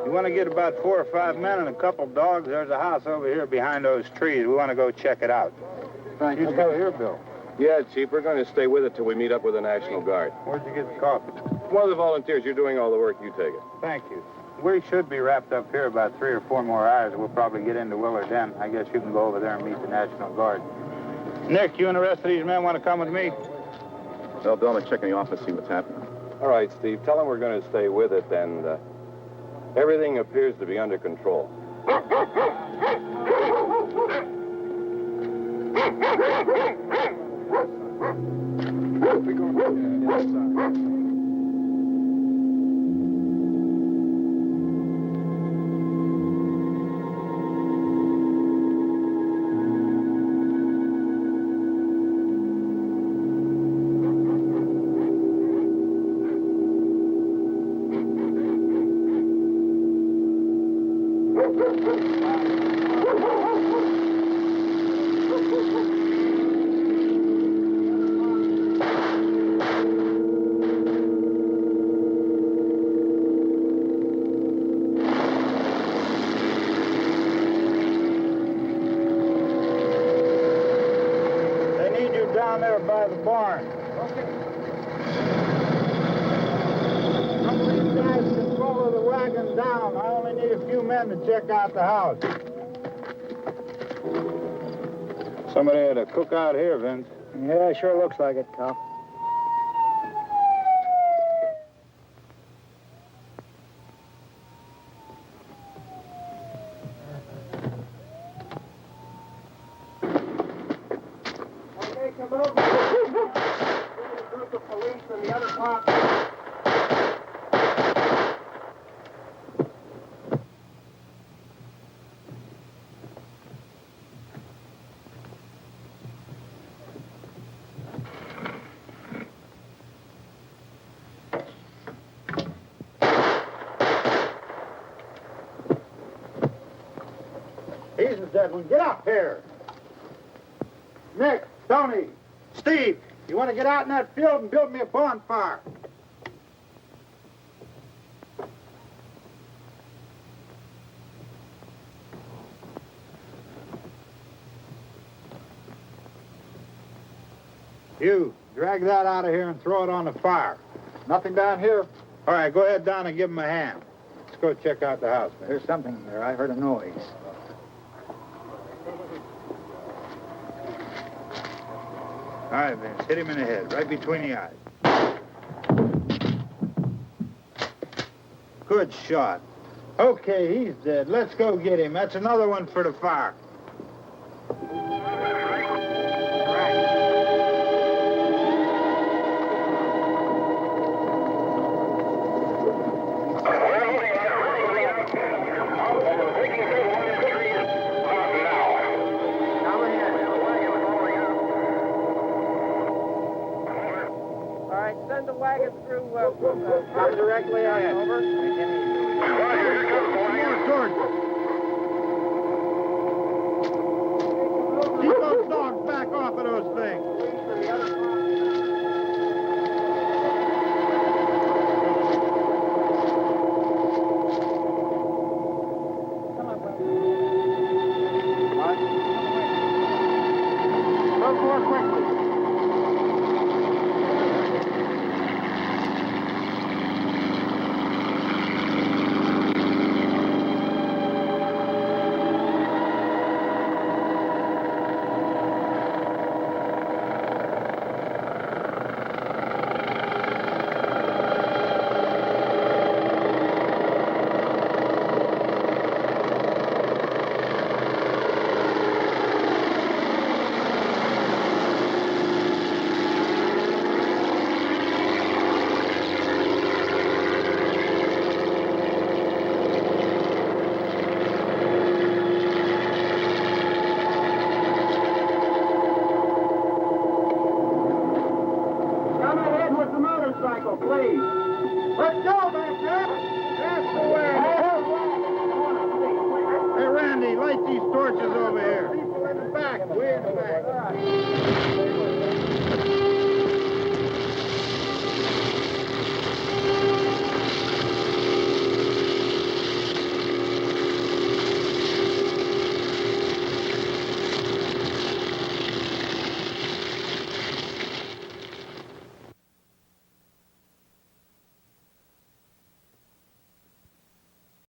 you want to get about 4 or 5 men and a couple dogs? There's a house over here behind those trees. We want to go check it out. Thank you. Go here, Bill. Yeah, Chief, we're going to stay with it till we meet up with the National Guard. Where'd you get the coffee? One of the volunteers, you're doing all the work, you take it. Thank you. We should be wrapped up here about 3 or 4 more hours. We'll probably get into Willard then. I guess you can go over there and meet the National Guard. Nick, you and the rest of these men want to come with me? Well, Bill, let's check in the office, see what's happening. All right, Steve, tell them we're going to stay with it, and everything appears to be under control. Down there by the barn. Okay. Some of these guys can follow the wagon down. I only need a few men to check out the house. Somebody had a cookout here, Vince. Yeah, sure looks like it, Karl. Come over. A group of police and the other cops. He's the dead one. Get up here. Nick, Tony, Steve, you want to get out in that field and build me a bonfire? You, drag that out of here and throw it on the fire. Nothing down here. All right, go ahead down and give him a hand. Let's go check out the house. There's something there. I heard a noise. All right, Vince, hit him in the head, right between the eyes. Good shot. Okay, he's dead. Let's go get him. That's another one for the fire. Send the wagon through, come directly on over. Keep those dogs back off of those